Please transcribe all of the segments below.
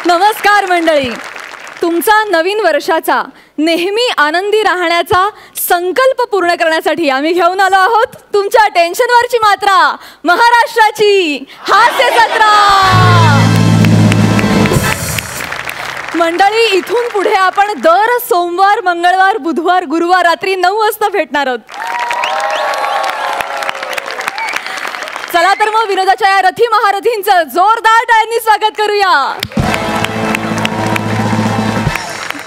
नमस्कार मंडळी. तुमचा नवीन वर्षाचा नेहमी आनंदी राहण्याचा संकल्प पूर्ण करण्यासाठी आम्ही घेऊन आलो आहोत तुमच्या टेन्शनवरची मात्रा, महाराष्ट्राची हास्य जत्रा. मंडळी, इथून पुढे आपण दर सोमवार, मंगळवार, बुधवार, गुरुवार रात्री 9 वाजता भेटणार आहोत. चला तर मग विनोदाच्या या रथी महारथींचं जोरदार टाळ्यांनी स्वागत करूया.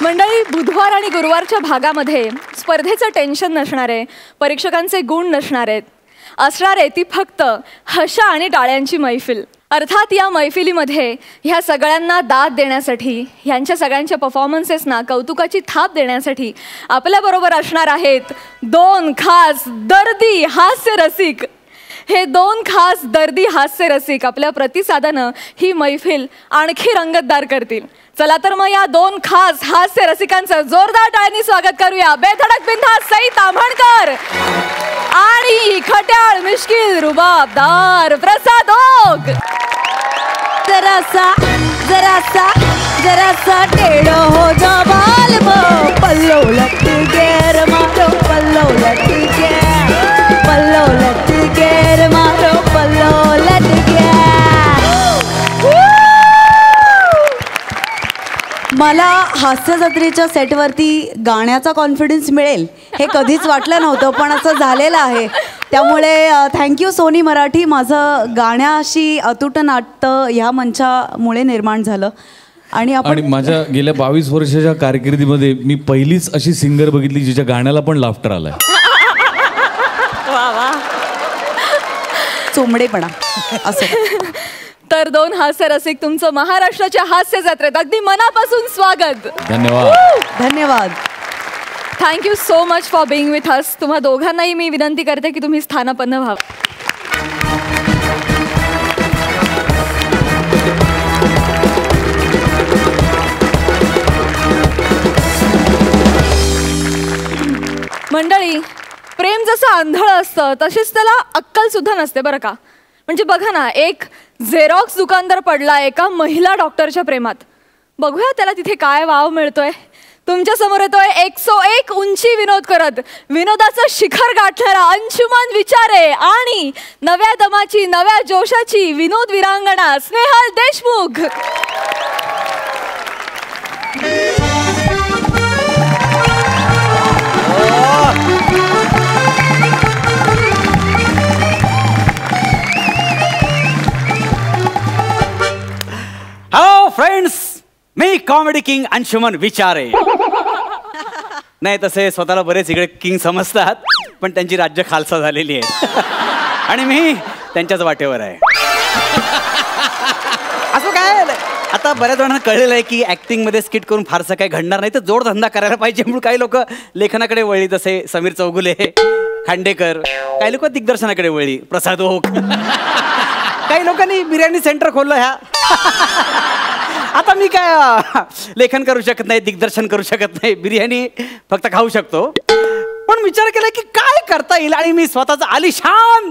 मंडळी, बुधवार आणि गुरुवारच्या भागामध्ये स्पर्धेचं टेन्शन नसणार आहे, परीक्षकांचे गुण नसणार आहेत. असणार आहे ती फक्त हशा आणि टाळ्यांची मैफिल. अर्थात या मैफिलीमध्ये ह्या सगळ्यांना दाद देण्यासाठी, ह्यांच्या सगळ्यांच्या परफॉर्मन्सेसना कौतुकाची थाप देण्यासाठी आपल्याबरोबर असणार आहेत 2 खास दर्दी हास्य रसिक. हे 2 खास दर्दी हास्य रसिक आपल्या प्रतिसादानं ही मैफिल आणखी रंगतदार करतील. चला तर मग या 2 खास हास्य रसिकांचं जोरदार टाळ्यांनी स्वागत करूया. बेधडक बिनधास्त सई ताम्हणकर आणि खट्याळ मिश्किल रुबाबदार प्रसाद ओक. जरासा जरासा जरासा टेढ़ो हो जा बाल मो, पल्लो लट गेर मारो, पल्लो लट गेर, पल्लो लट गेर मारो, पल्लो लट गेर. मला हास्य जत्रेच्या सेटवरती गाण्याचा कॉन्फिडन्स मिळेल हे कधीच वाटलं नव्हतं, पण असं झालेलं आहे. त्यामुळे थँक्यू सोनी मराठी. माझं गाण्याशी अतूट नातं ह्या मंचामुळे निर्माण झालं. आणि माझ्या गेल्या 22 वर्षाच्या कारकिर्दीमध्ये मी पहिलीच अशी सिंगर बघितली जिच्या गाण्याला पण लाफ्टर आलाय. चोमडेपणा असं. तर 2 हास्य रसिक, तुमचं महाराष्ट्राच्या हास्य जत्रेत अगदी मनापासून स्वागत. धन्यवाद. धन्यवाद. Thank you so much for being with us. तुम्हा दोघांनाही मी विनंती करते की तुम्ही स्थानापन्न व्हा. मंडळी, प्रेम जसं आंधळ असतं तशीच त्याला अक्कल सुद्धा नसते बरं का. म्हणजे बघा ना, एक झेरॉक्स दुकानदार पडला एका महिला डॉक्टरच्या प्रेमात. बघूया त्याला तिथे काय वाव मिळतोय. तुमच्या समोर येतोय 101 उंची विनोद करत विनोदाचं शिखर गाठणारा अंशुमन विचारे आणि नव्या दमाची, नव्या जोशाची विनोद विरांगणा स्नेहल देशमुख. हॅलो फ्रेंड्स, मी कॉमेडी किंग अंशुमन विचारे. नाही, तसे स्वतःला बरेच इकडे किंग समजतात, पण त्यांची राज्य खालसा झालेली आहे आणि मी त्यांच्याच वाटेवर आहे. असं काय, आता बऱ्याच जणांना कळलेलं आहे की ॲक्टिंगमध्ये स्किट करून फारसं काही घडणार नाही, तर जोडधंदा करायला पाहिजे. म्हणून काही लोक लेखनाकडे वळली, जसे समीर चौगुले, खांडेकर. काही लोक दिग्दर्शनाकडे वळली, प्रसाद ओक. काही लोकांनी बिर्याणी सेंटर खोललं. ह्या आता मी काय लेखन करू शकत नाही, दिग्दर्शन करू शकत नाही, बिर्याणी फक्त खाऊ शकतो. पण विचार केला की काय करता येईल, आणि मी स्वतःचं आलिशान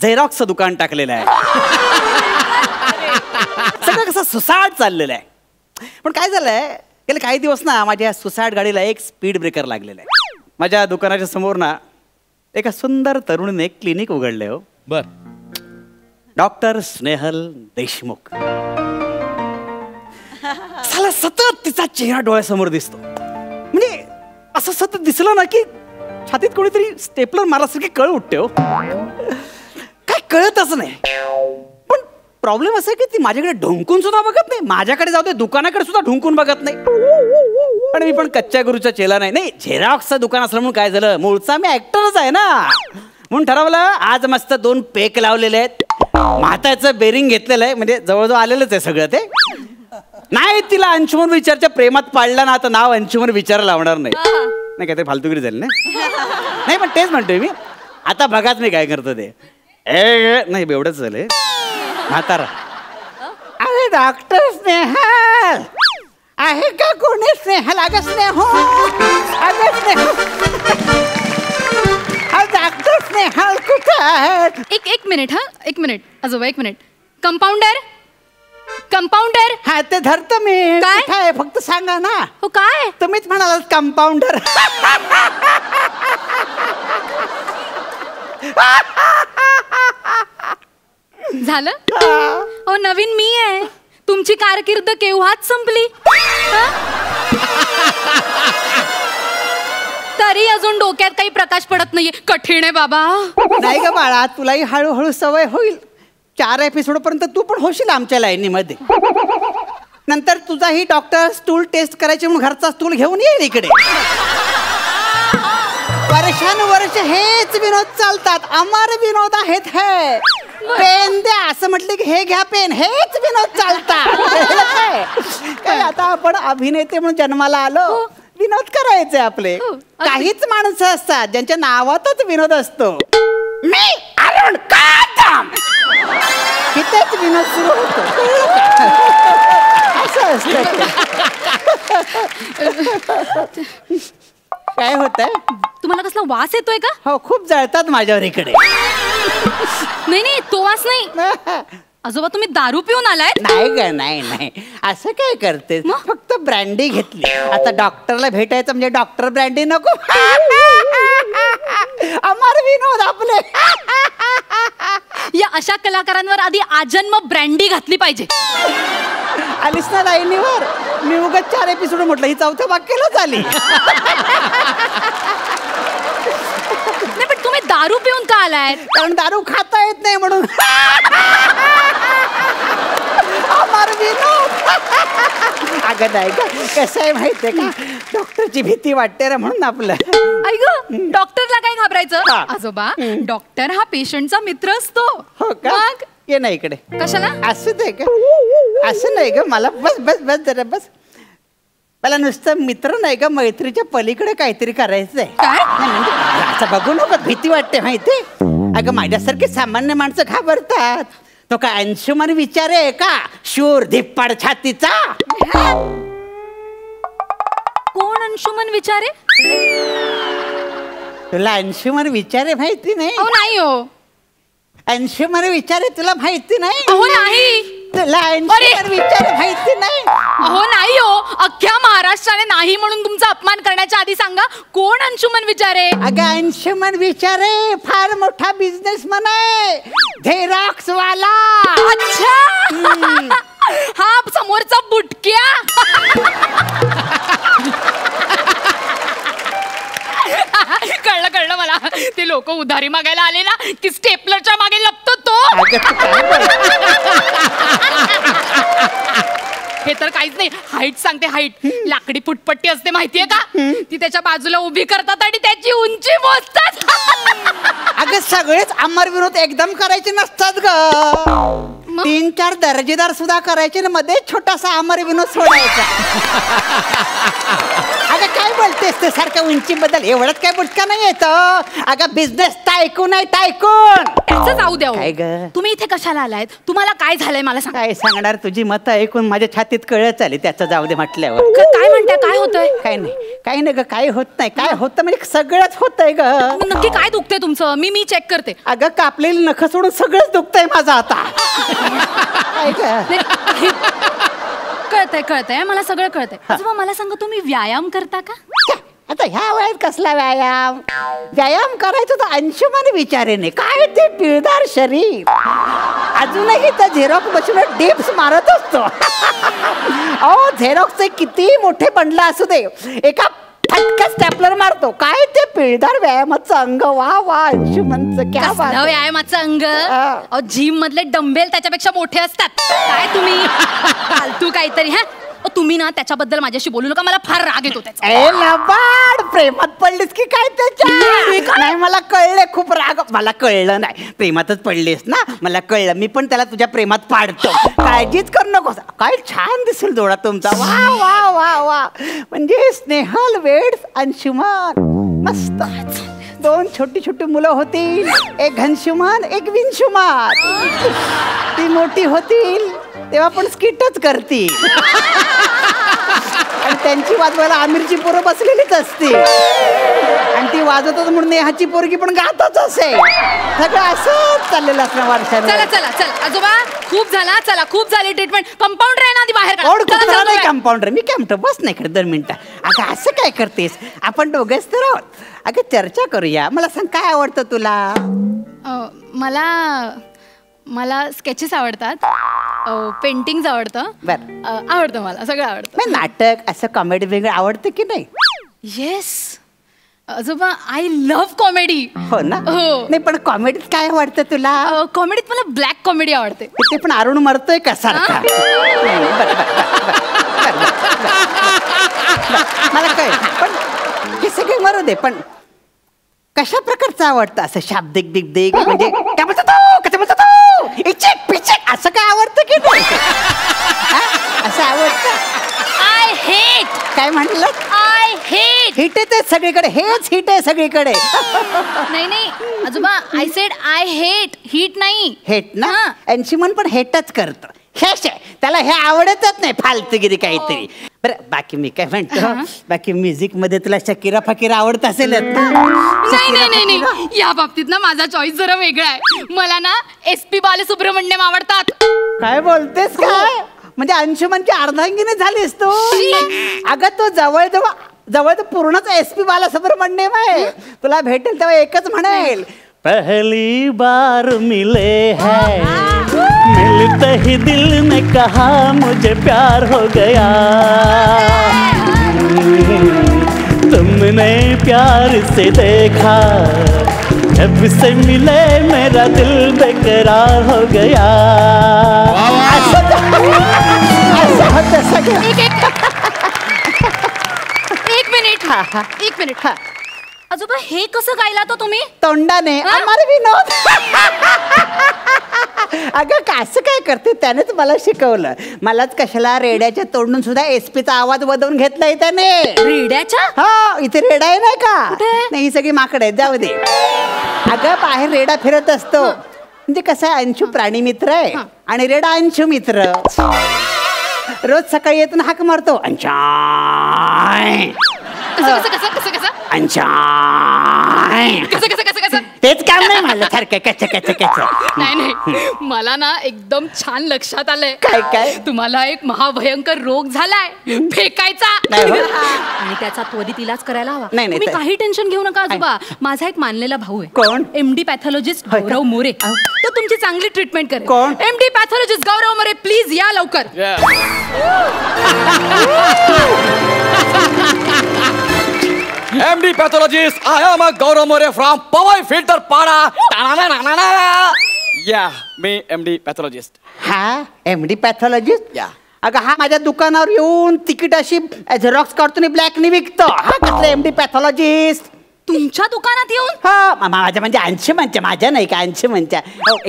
झेरॉक्सचं दुकान टाकलेलं आहे. सगळं कसं सुसाट चाललेलं आहे. पण काय झालंय, गेले काही दिवस ना माझ्या सुसाट गाडीला एक स्पीड ब्रेकर लागलेला आहे. माझ्या दुकानाच्या समोर ना एका सुंदर तरुणीने एक क्लिनिक उघडले. हो बर. डॉक्टर स्नेहल देशमुख. साला सतत तिचा चेहरा डोळ्यासमोर दिसतो. म्हणजे असं सतत दिसलं ना की छातीत कोणीतरी स्टेपलर मारल्यासारखी कळ उठते. हो काय कळतच नाही. पण प्रॉब्लेम असा आहे की ती माझ्याकडे ढुंकून सुद्धा बघत नाही. माझ्याकडे जाऊ दे, दुकानाकडे सुद्धा ढुंकून बघत नाही. पण मी पण कच्च्या गुरुचा चेला नाही. नाही, झेरॉक्सचं दुकान असलं म्हणून काय झालं, मूळचा मी ऍक्टरच आहे ना. म्हणून ठरवलं आज मस्त 2 पेक लावलेले आहेत, म्हाताचं बेरिंग घेतलेलं आहे, म्हणजे जवळजवळ आलेलंच आहे सगळं ते. नाही, तिला अंशुमन विचारच्या प्रेमात पाडला ना, आता नाव अंशुमन विचार लावणार नाही. नाही, काहीतरी फालतुगिरी झाली ना. नाही, पण तेच म्हणतोय मी. आता बघाच मी काय करतो ते. नाही, एवढंच झालंय म्हातारा. अरे डॉक्टर स्नेहल आहे का कोणी? स्नेहल, अगं स्नेहो, अगं स्नेहो, डॉक्टर स्नेहल कुठे आहेत? एक मिनिट. हा, एक मिनिट आजोबा, एक मिनिट. Compounder, compounder. हा ते धरतो मी. काय? काय फक्त सांगा ना. हो काय तुम्हीच म्हणालात कंपाऊंडर. झालं. हो नवीन मी आहे. तुमची कारकीर्द केव्हाच संपली. तरी अजून डोक्यात काही प्रकाश पडत नाहीये. कठीण आहे बाबा. नाही ग बाळा, तुलाही हळूहळू सवय होईल. 4 एपिसोड पर्यंत तू पण होशील आमच्या लाईनीमध्ये. नंतर तुझाही डॉक्टर स्टूल टेस्ट करायचे म्हणून घरचा स्टूल घेऊन येईल इकडे. वर्षानुवर्ष हेच विनोद चालतात. अमर विनोद आहेत हे. पेन द्या असं म्हटलं की हे घ्या पेन. हेच विनोद चालतात. काय आता आपण अभिनेते म्हणून जन्माला आलो. विनोद करायचे आपले. काहीच माणसं असतात ज्यांच्या नावातच विनोद असतो. मी अरुण कादम. इथेच विनोद सुरू होतो. असं असतं. काय होत आहे? तुम्हाला कसला वास येतोय का? हो खूप जळतात माझ्यावर इकडे. नाही नाही तो वास नाही. आजोबा तुम्ही दारू पिऊन आलाय? नाही ग नाही नाही. असं काय करते? फक्त ब्रँडी घेतली. आता डॉक्टरला भेटायचं म्हणजे डॉक्टर ब्रँडी नको. अमर विनोद आपले. या अशा कलाकारांवर आधी आजन्म ब्रँडी घातली पाहिजे. आलीस ना लाईनीवर. मी उगाच 4 एपिसोड म्हटलं, ही 4थ्या वाक्यालाच आली. नाही पण तुम्ही दारू पिऊन का आलाय? कारण दारू खाता येत नाही म्हणून. अमर विनोद. अगं नाही का, कसं आहे माहितीये का, डॉक्टरची भीती वाटते रे म्हणून आपलं. ऐक डॉक्टरला काय घाबरायचं? हा. आजोबा डॉक्टर हा पेशंटचा मित्र असतो. हो का? मग ये ना इकडे. कशाला? असं नाही का, असं नाही का. मला बस बस बस जरा बस. मला नुसतं मित्र नाही का, मैत्रीच्या पलीकडे काहीतरी करायचंय. काय? नाही म्हणजे असं बघू नको, भीती वाटते माहिती. अगं माझ्यासारखे सामान्य माणसं घाबरतात. तो काय अंशुमन विचार आहे का, शूर धिप्पाड छातीचा? कोण अंशुमन विचारे? तुला अंशुमन विचारे माहिती नाही? अहो नाही हो. अंशुमन विचारे तुला माहिती नाही? अहो नाही. तुला अंशुमन विचारे माहिती नाही? अहो नाही हो. अख्ख्या महाराष्ट्राने नाही म्हणून तुमचा अपमान करण्याच्या आधी सांगा कोण अंशुमन विचारे? अगं अंशुमन विचारे फार मोठा बिझनेसमन आहे. झेरॉक्स वाला. अच्छा. हा समोरचा बुटक्या. कळलं कळलं मला. ते लोक उधारी मागायला आले ना की स्टेपलरच्या मागे लपतो तो. हे तर काहीच नाही. हाईट सांगते. हाईट लाकडी फुटपट्टी असते माहितीये का, ती त्याच्या बाजूला उभी करतात आणि त्याची उंची मोजतात. अगं सगळेच अमर विनोद एकदम करायचे नसतात ग. 3-4 दर्जेदार सुद्धा करायचे ना, मध्ये छोटासा अमर विनोद सोडायचा. अगं काय बोलतेस ते सारखं उंचीबद्दल? एवढंच काय बुटका नाही येत. अगं बिझनेस टायकून आहे, टायकून. त्याचं जाऊ द्या. काय ग? तुम्ही इथे कशाला आलायत? तुम्हाला काय झालंय मला सांगा. काय सांगणार, तुझी मतं ऐकून माझ्या छातीत कळत आली. त्याचं जाऊ दे म्हटल्यावर. काय म्हणताय? काय होतंय? काय नाही काही नाही ग. काय होत नाही. काय होतं म्हणजे सगळंच होतंय ग. नक्की काय दुखतंय तुमचं? मी चेक करते. अगं कापलेली नख सोडून सगळंच दुखतंय माझं आता. काय ग? कळतंय कळतंय मला सगळं कळतंय. आजोबा मला सांगा तुम्ही व्यायाम करता का? आता ह्या वयात कसला व्यायाम? व्यायाम करायचं तर अंशुमन विचारेने. काय ते पिळदार शरीर. अजूनही त्या झेरॉक्स बसून डिप्स मारत असतो. अहो झेरॉक्सचे किती मोठे बंडल असू दे, एका फटका स्टॅपलर मारतो. काय ते पिळदार व्यायामाचं अंग. वा वा अंशुमनचं क्या बात. व्यायामाचं अंग? जिम मधले डंबेल त्याच्यापेक्षा मोठे असतात. काय तुम्ही फालतू काहीतरी. हा तुम्ही ना त्याच्याबद्दल माझ्याशी बोलू नका. मला फार राग येतो त्याचा. ए लबाड, प्रेमात पडलीस की काय त्याच्या? नाही मला कळले. खूप राग. मला कळलं नाही. प्रेमातच पडलीस ना, मला कळलं. मी पण त्याला तुझ्या प्रेमात पाडतो. काळजीच करू नकोस. काय छान दिसेल डोळा तुमचा. वा वा वा वा. म्हणजे स्नेहल वेड्स अंशुमन. मस्त. 2 छोटी छोटी मुलं होतील. एक घनशुमन, एक विंशुमन. ती मोठी होतील तेव्हा पण स्किटच करतील. आणि त्यांची वाजवायला आमिरची पोरं बसलेलीच असतील. आणि ती वाजवतच म्हणून नेहाची पोरगी पण गातच असे. सगळं असंच चाललेलं असणार वर्षानं. चला चला चला आजोबा, खूप झाला. चला, खूप झाली ट्रीटमेंट. कंपाऊंडर आहे ना, आधी बाहेर काढा. ओढ चला, कुत्रा चला, नाही चला. कंपाऊंडर. मी काय म्हणतो, बस नाही इकडे 2 मिनिटं. अगं असं काय करतेस, आपण दोघेच तर आहोत. अगं चर्चा करूया. मला सांग, काय आवडतं तुला? मला स्केचेस आवडतात, पेंटिंग आवडतं. बरं. आवडतं, मला सगळं आवडतं. मग नाटक असं कॉमेडी वेगळं आवडतं की नाही? येस आजोबा, आय लव्ह कॉमेडी. हो ना. हो. नाही पण कॉमेडीत काय आवडतं तुला? कॉमेडीत मला ब्लॅक कॉमेडी आवडते. ते पण अरुण मरतोय का सारखा? नाही, बरं, मला काय, पण हे सगळे मरू दे, पण कशा प्रकारचं आवडतं? असं शाब्दिक बिब्दिक, म्हणजे काय बोलतो तो, कसं बोलतो तो, इचेक पिचेक, असं काय आवडतं की नाही? हा? असं आवडतं? I hate. काय म्हणलं? I hate. हिट आहे सगळीकडे, हेच हिट आहे सगळीकडे. नाही आजोबा, I said I hate, hit नाही. हेट ना. हा. अंशुमन पण हेटच करतो. हेच आहे, त्याला हे आवडतच नाही, फालतूगिरी काहीतरी. बरं, बाकी मी काय म्हणतो, बाकी म्युझिक मध्ये तुला शकीरा फकीरा आवडत असेल ना? नाही, या बाबतीत ना माझा चॉईस जरा वेगळा आहे. मला ना SP बालसुब्रमण्यम आवडतात. काय बोलतेस काय? म्हणजे अंशुमनची अर्धांगिनी झालीस तू. अगं तो जवळ तर पूर्णच SP बालसुब्रमण्यम आहे. तुला भेटेल तेव्हा एकच म्हणेल, पहली बार मिले हैं, मिलते ही दिल ने कहा मुझे प्यार हो गया, तुमने प्यार से देखा, जब से मिले मेरा दिल बेकरार हो गया. असं होतं सगळं. एक मिनिट आजोबा, हे कसं गायला तो तुम्ही? तोंडाने. आम्हाला विनोद. अगं कसं काय करते, त्यानेच मला शिकवलं. मलाच कशाला रेड्याच्या तोंडून सुद्धा SP चा आवाज बदवून घेतलाय त्याने. रेड्याच्या? हा, इथे रेडा आहे नाही का? नाही, ही सगळी माकडे आहेत, जाऊ दे. अगं बाहेर रेडा फिरत असतो. म्हणजे कसं आहे, अंशू प्राणी मित्र आहे आणि रेडा अंशू मित्र. रोज सकाळी येतून हाक मारतो, अंशाय तेच काम नाही मला सारखं कच. नाही मला ना एकदम छान लक्षात आलंय. काय? तुम्हाला एक महाभयंकर रोग झालाय, फेकायचा. आणि त्याचा त्वरित इलाज करायला हवा. नाही, तुम्ही काही टेन्शन घेऊ नका आजोबा. माझा एक मानलेला भाऊ आहे. कोण? MD पॅथॉलॉजिस्ट गौरव मोरे. तो तुमची चांगली ट्रीटमेंट करेल. कोण? MD pathologist Gaurav More, please या लवकर. MD pathologist, I am a Gaurav More from Powai Filter Pada. Yeah, me MD pathologist. हा, MD पॅथॉलॉजिस्ट. Yeah. अगं हा माझ्या दुकानावर येऊन तिकीट अशी झेरॉक्स काढतो आणि ब्लॅकनी विकतो. हा कसला MD पॅथॉलॉजिस्ट? तुमच्या दुकानात येऊन? हा, माझ्या म्हणजे अंशुमनच्या, माझ्या नाही का, अंशुमनच्या.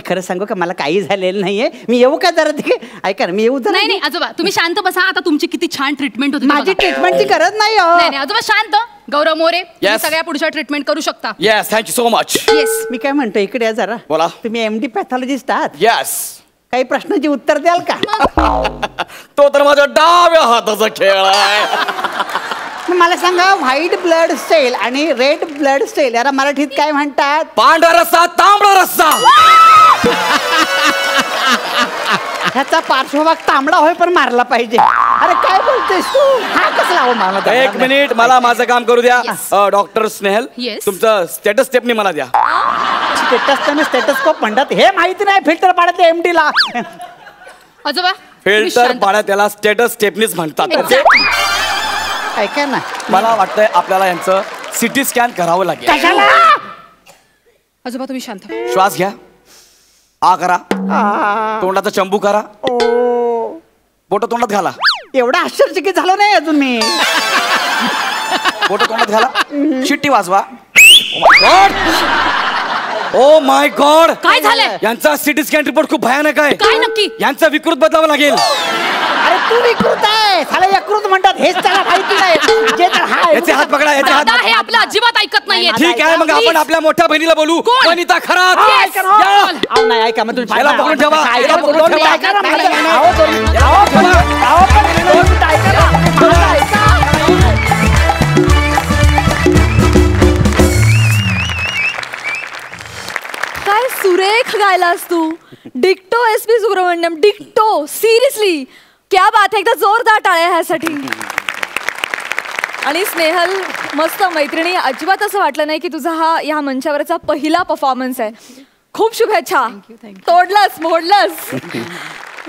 खरं सांगू का, मला काही झालेलं नाहीये. मी येऊ का जरा तिथे? ऐका ना, मी येऊ जरा. नाही आजोबा, तुम्ही शांत बसा. आता तुमची किती छान ट्रीटमेंट होती. माझी ट्रीटमेंटची गरज नाही. नाही आजोबा, शांत. गौरव मोरे, तुम्ही सगळ्या पुढच्या ट्रीटमेंट करू शकता. Yes, thank you so much. Yes. मी काय म्हणतो, इकडे या जरा. बोला. तुम्ही MD पॅथॉलॉजिस्ट आहात? Yes. काही प्रश्नाची उत्तर द्याल का? तो तर माझ्या डाव्या हाताचा खेळ आहे. मला सांगा, व्हाईट ब्लड सेल आणि रेड ब्लड सेल याला मराठीत काय म्हणतात? पांढरा रस्सा, तांबडा रस्सा. ह्याचा पार्श्वभाग तांबडा होय पण मारला पाहिजे. अरे काय बोलतेस तू? हा कसला हो मला? एक मिनिट, मला माझं काम करू द्या. Doctor Snehal, Yes. तुमचं स्टेटस स्टेपनी मला द्या. स्टेटस्कोप म्हणतात, हे माहिती नाही फिल्टर पाड्यात MD ला. आजोबा, फिल्टर पाड्या त्याला स्टेटस स्टेपनीच म्हणतात. ऐका ना, मला वाटतंय आपल्याला यांचं CT स्कॅन करावं लागेल. कशाला? आजोबा तुम्ही शांत. श्वास घ्या, आ करा, तोंडाचा चंबू करा, बोट तोंडात घाला. एवढा आश्चर्यचकित झालो नाही अजून मी. बोट तोंडात घाला, शिट्टी वाजवा. ओ माय गॉड, काय झालंय? यांचा CT स्कॅन रिपोर्ट खूप भयानक आहे. काय नक्की? यांचा विकृत बदलावा लागेल. अरे तू विकृत आहे, साला यकृत म्हणतात, हेच त्याला माहिती नाही. जे तर हा याचे हात पकडा, याचे हात. दादा, हे आपलं अजिबात ऐकत नाहीये. ठीक आहे, मग आपण आपल्या मोठ्या बहिणीला बोलू. कोण? वनिता खरात. ऐका ना. अहो, नाही, ऐका मग तुम्ही याला पकडून ठेवा, याला पकडून ठेवा. ऐका ना, नाही, नाही, नाही. अहो, ऐका ना. दिसलास तू. डिक्टो SP सुब्रमण्यम, डिक्टो. सिरियसली क्या बात आहे. एकदा जोरदार टाळ्या ह्यासाठी. आणि स्नेहल, मस्त मैत्रिणी, अजिबात असं वाटलं नाही की तुझा हा ह्या मंचावरचा पहिला परफॉर्मन्स आहे. खूप शुभेच्छा. तोडलंस मोडलंस.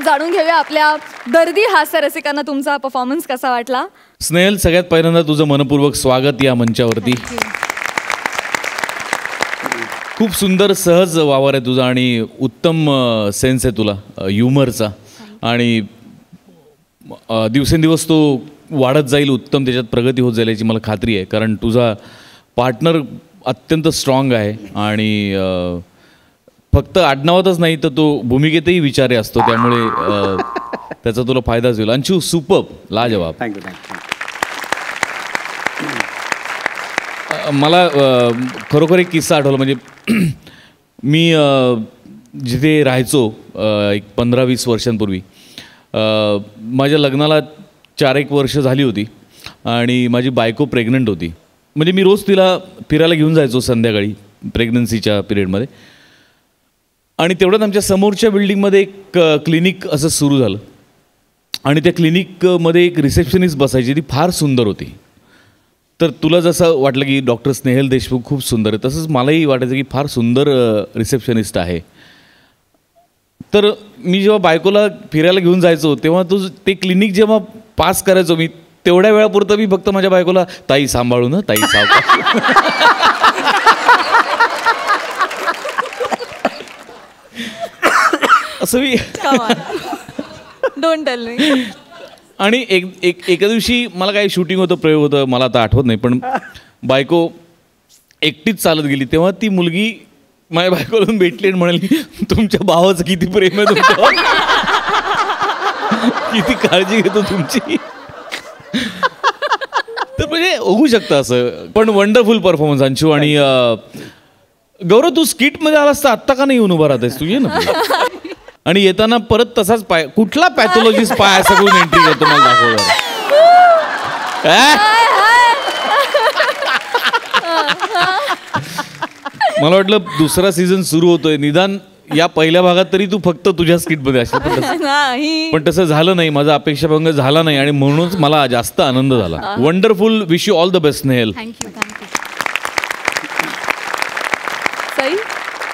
जाणून घेऊया आपल्या दर्दी हास्य रसिकांना तुमचा परफॉर्मन्स कसा वाटला. स्नेहल, सगळ्यात पहिल्यांदा तुझं मनपूर्वक स्वागत या मंचावरती. खूप सुंदर सहज वावर आहे तुझा आणि उत्तम सेन्स आहे तुला ह्युमरचा. आणि दिवसेंदिवस तो वाढत जाईल, उत्तम त्याच्यात प्रगती होत जाईल याची मला खात्री आहे. कारण तुझा पार्टनर अत्यंत स्ट्रॉंग आहे आणि फक्त आडनावातच नाही तर तो भूमिकेतही विचारे असतो. त्यामुळे त्याचा तुला फायदाच होईल. अंशू, सुपर्ब, लाजवाब. थँक्यू. मला खरोखर एक किस्सा आठवला. म्हणजे मी जिथे राहायचो एक 15-20 वर्षांपूर्वी, माझ्या लग्नाला 4-1 वर्ष झाली होती आणि माझी बायको प्रेग्नंट होती. म्हणजे मी रोज तिला फिरायला घेऊन जायचो संध्याकाळी प्रेग्नन्सीच्या पिरियडमध्ये. आणि तेवढ्यात आमच्या समोरच्या बिल्डिंगमध्ये एक क्लिनिक असं सुरू झालं आणि त्या क्लिनिकमध्ये एक रिसेप्शनिस्ट बसायची. ती फार सुंदर होती. तर तुला जसं वाटलं की डॉक्टर स्नेहल देशमुख खूप सुंदर आहे, तसंच मलाही वाटायचं की फार सुंदर रिसेप्शनिस्ट आहे. तर मी जेव्हा बायकोला फिरायला घेऊन जायचो तेव्हा ते क्लिनिक जेव्हा पास करायचो मी, तेवढ्या वेळापुरतं मी फक्त माझ्या बायकोला, ताई सांभाळू ना, ताई सावकाश. असं मी डोंट टेल मी. आणि एका दिवशी मला काही शूटिंग होतं, प्रयोग होतं, मला आता आठवत नाही, पण बायको एकटीच चालत गेली. तेव्हा ती मुलगी माझ्या बायकोला भेटली आणि म्हणाली, तुमच्या भावाचं किती प्रेम आहे तुमचं, किती काळजी घेतो तुमची. तर म्हणजे होऊ शकतं असं. पण वंडरफुल परफॉर्मन्स अंशू. आणि गौरव, तू स्किटमध्ये आलास तर आत्ता का नाही येऊन उभा राहतेस, तू ये ना. आणि येताना परत तसाच पाय, कुठला पॅथॉलॉजिस्ट पाय असं करून एंट्री करतो मला दाखव. मला वाटलं दुसरा सीझन सुरू होतोय, निदान या पहिल्या भागात तरी तू फक्त तुझ्या स्किटमध्ये असेल. पण तसं झालं नाही, माझा अपेक्षाभंग झाला नाही आणि म्हणूनच मला जास्त आनंद झाला. Wonderful. Wish you all the best Snehal.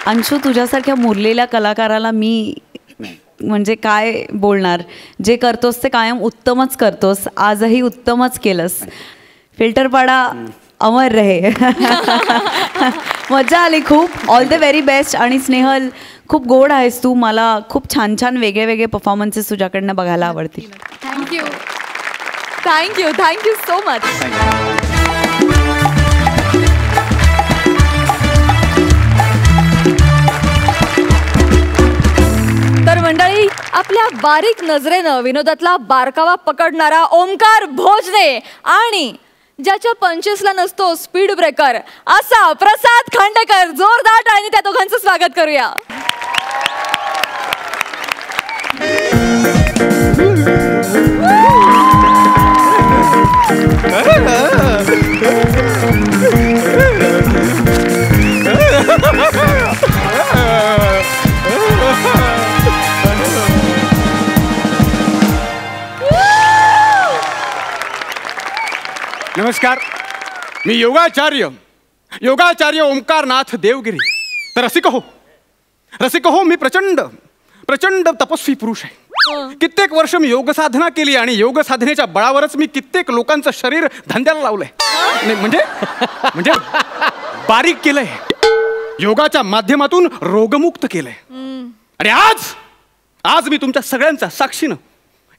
Anshu, तुझ्यासारख्या मुरलेल्या कलाकाराला मी म्हणजे काय बोलणार. जे करतोस ते कायम उत्तमच करतोस. आजही उत्तमच केलंस. फिल्टरपाडा अमर रहे. मजा आली खूप. All the very best. आणि स्नेहल, खूप गोड आहेस तू. मला खूप छान छान वेगळे वेगळे परफॉर्मन्सेस तुझ्याकडनं बघायला आवडतील. Thank you thank you thank you so much. तर मंडळी, आपल्या बारीक नजरेनं विनोदातला बारकावा पकडणारा ओमकार भोजने आणि ज्याच्या पंचेसला नसतो स्पीड ब्रेकर असा प्रसाद खांडेकर, जोरदार टाळ्यांनी त्या दोघांचं स्वागत करूया. नमस्कार, मी योगाचार्य ओंकारनाथ देवगिरी. तर रसिक हो, मी प्रचंड तपस्वी पुरुष आहे. कित्येक वर्ष मी योग साधना केली आणि योग साधनेच्या बळावरच मी कित्येक लोकांचं शरीर धंद्याला लावलंय. म्हणजे बारीक केलंय, योगाच्या माध्यमातून रोगमुक्त केलंय. आणि आज मी तुमच्या सगळ्यांच्या साक्षीनं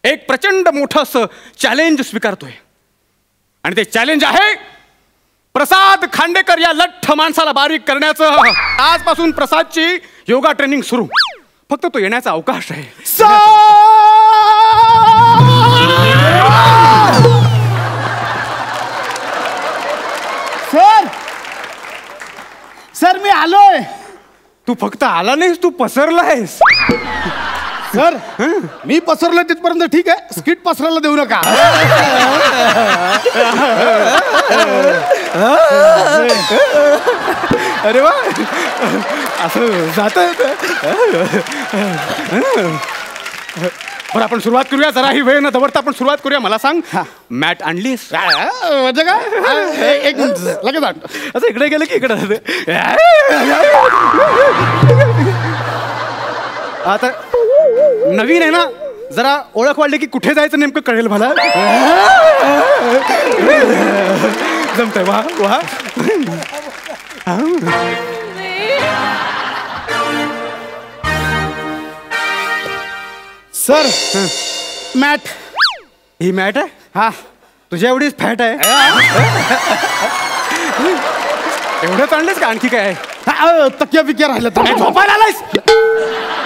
एक प्रचंड मोठं असं चॅलेंज स्वीकारतोय. आणि ते चॅलेंज आहे प्रसाद खांडेकर या लठ्ठ माणसाला बारीक करण्याचं. आजपासून प्रसादची योगा ट्रेनिंग सुरू. फक्त तो येण्याचा अवकाश आहे. सर मी आलोय. तू फक्त आला नाहीस, तू पसरलायस. सर मी पसरलो तिथपर्यंत ठीक आहे, स्किट पसरायला देऊ नका. अरे वा असं जात. बरं आपण सुरुवात करूया, जरा ही वेळ न दवडता आपण सुरुवात करूया. मला सांग, मॅट आणलीस? म्हणजे काय? एक मिनिट लगेच आण. असं इकडे गेलं की इकडे आता नवीन आहे ना, जरा ओळख वाढली की कुठे जायचं नेमकं कळेल मला. जमतंय. वा वा. Sir mat. ही मॅट आहे? हा. तुझ्या एवढीच फॅट आहे? एवढंच आणलंस का आणखी काय? तकिया बिकिया राहिलं तर झोपायला आलायस?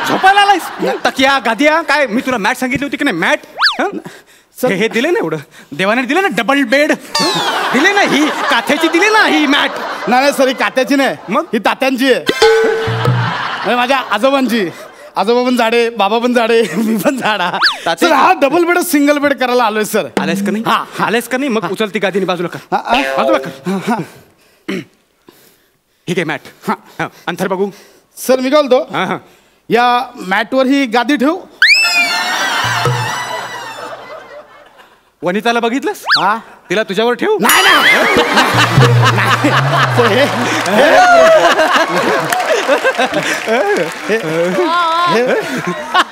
झोपायला आलायस? तकिया गादिया काय? मी तुला मॅट सांगितली होती की नाही? मॅट हे दिले ना, एवढं देवाने दिले ना, डबल बेड दिले ना, ही काथ्याची दिली ना ही मॅट. नाही सर, ही कात्याची नाही, मग ही तात्यांची आहे. माझ्या आजोबांची. आजोबा पण जाडे, बाबा पण जाडे, मी पण जाडा. सर हा डबल बेड सिंगल बेड करायला आलोय सर. आलेस का नाही? हा आलेस का नाही? मग उचल ती गादीने बाजूला कर, बाजूला कर. ठीक आहे मॅट. हा अंतर बघू. सर मी काय बोलतो, या मॅटवर ही गादी ठेवू. वनिताला बघितलंस? हा. तिला तुझ्यावर ठेवू? नाही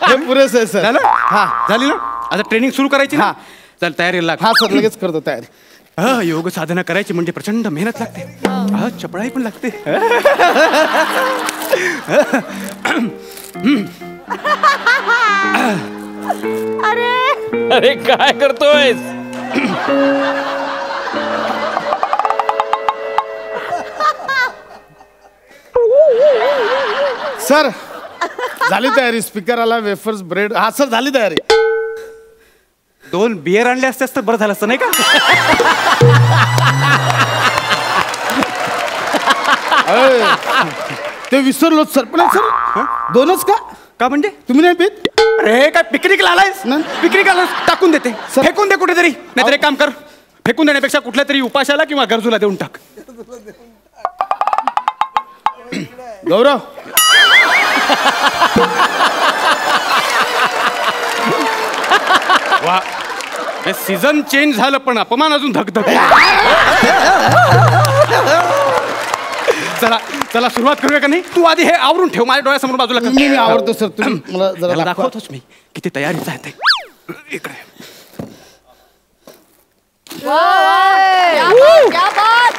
हे पुरेसं आहे सर. झालं? हा झाली ना. आता ट्रेनिंग सुरू करायची ना. चल तयारीला लाग. हा सर लगेच करतो तयारी. योग साधना करायची म्हणजे प्रचंड मेहनत लागते. हा चपळाई पण लागते. अरे काय करतोय? सर झाली तयारी. स्पीकर आला, वेफर्स, ब्रेड. हा सर झाली तयारी. 2 बियर आणले असतेस तर बरं झालं असतं नाही का? ते विसरलो सर. पण सर 2च का? का म्हणजे? तुम्ही नाही पीत? अरे काय पिकनिकला आलायस? पिकनिक आलास टाकून देते, फेकून दे कुठेतरी. नाहीतर एक काम कर, फेकून देण्यापेक्षा कुठल्या तरी उपाशाला किंवा गरजूला देऊन टाक. गौरव वा, हे सीझन चेंज झालं पण अपमान अजून धगधग. चला चला सुरुवात करूया का नाही? तू आधी हे आवरून ठेव, माझ्या डोळ्यासमोर बाजूला कर. मी आवडतो सर. तुम्ही मला जरा त्याला दाखवा. दाखवतोच मी किती तयारीच आहे ते. इकडे क्या बात.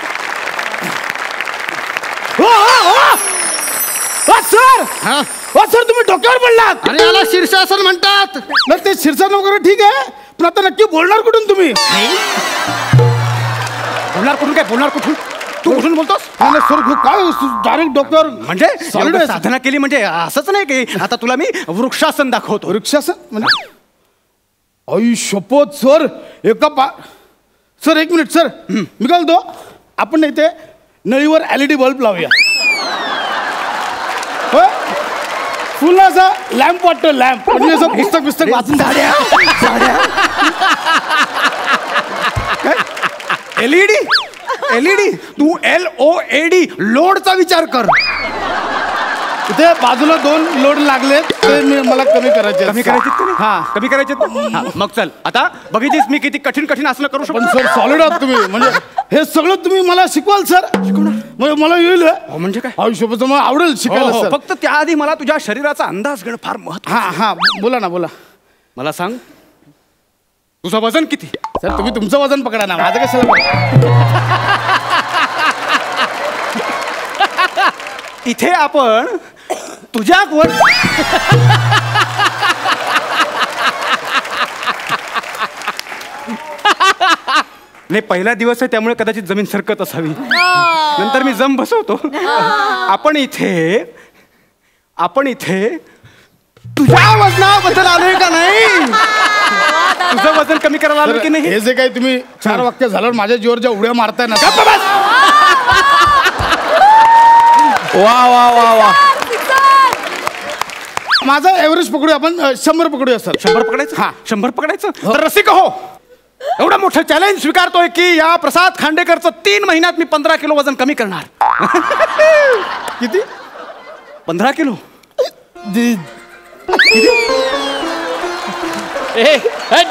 सर सर तुम्ही डोक्यावर पडलात. आणि याला शीर्षासन म्हणतात. नाही ते शीर्षासन वगैरे ठीक आहे, पण आता नक्की बोलणार कुठून तुम्ही? बोलणार कुठून? काय बोलणार कुठून? तू कुठून बोलतोस? सर काय डायरेक्ट डोक्यावर म्हणजे Solid साधना केली म्हणजे असंच नाही की आता तुला मी वृक्षासन दाखवतो. वृक्षासन म्हणजे? आई शपथ सर. सर एक मिनिट सर. मी काय बोलतो, आपण इथे नळीवर LED बल्ब लावूया. फुल असा लॅम्प वाटतो, लॅम्प म्हणजे असं पुस्तक वाचून. LED तू LOAD लोडचा विचार कर. इथे बाजूला 2 लोड लागले, ते मला कमी करायचे. कमी करायचे हा कमी करायचे. मग चल आता बघितलीस मी किती कठीण कठीण आसनं करू पण शकतो. सर सॉलिड आहात तुम्ही. म्हणजे हे सगळं तुम्ही मला शिकवाल सर? म्हणजे मला येईल म्हणजे काय? आयुष्यभर मला आवडेल शिकायला सर. फक्त त्याआधी मला तुझ्या शरीराचा अंदाज घेणं फार महत्त्वाचं. हा बोला ना बोला. मला सांग तुझं वजन किती? सर तुम्ही तुमचं वजन पकडा ना, माझं कशाला? इथे आपण तुझ्या वर नाही, पहिला दिवस आहे त्यामुळे कदाचित जमीन सरकत असावी. नंतर मी जम बसवतो. आपण इथे तुझ्या वजनाबद्दल आलोय का नाही? तुझं वजन कमी करायला आलोय की नाही? हे जे काही तुम्ही 4 वाक्य झाल्यावर माझ्या जीवर ज्या उड्या मारताय ना. वा वा वा वा. माझं एव्हरेज पकडूया आपण. 100 पकडूया सर. 100 पकडायचं? हा. 100 पकडायचं तर रसिक हो. एवढं मोठं चॅलेंज स्वीकारतोय की या प्रसाद खांडेकरचं 3 महिन्यात मी 15 किलो वजन कमी करणार. किती? 15 किलो. ए, हट.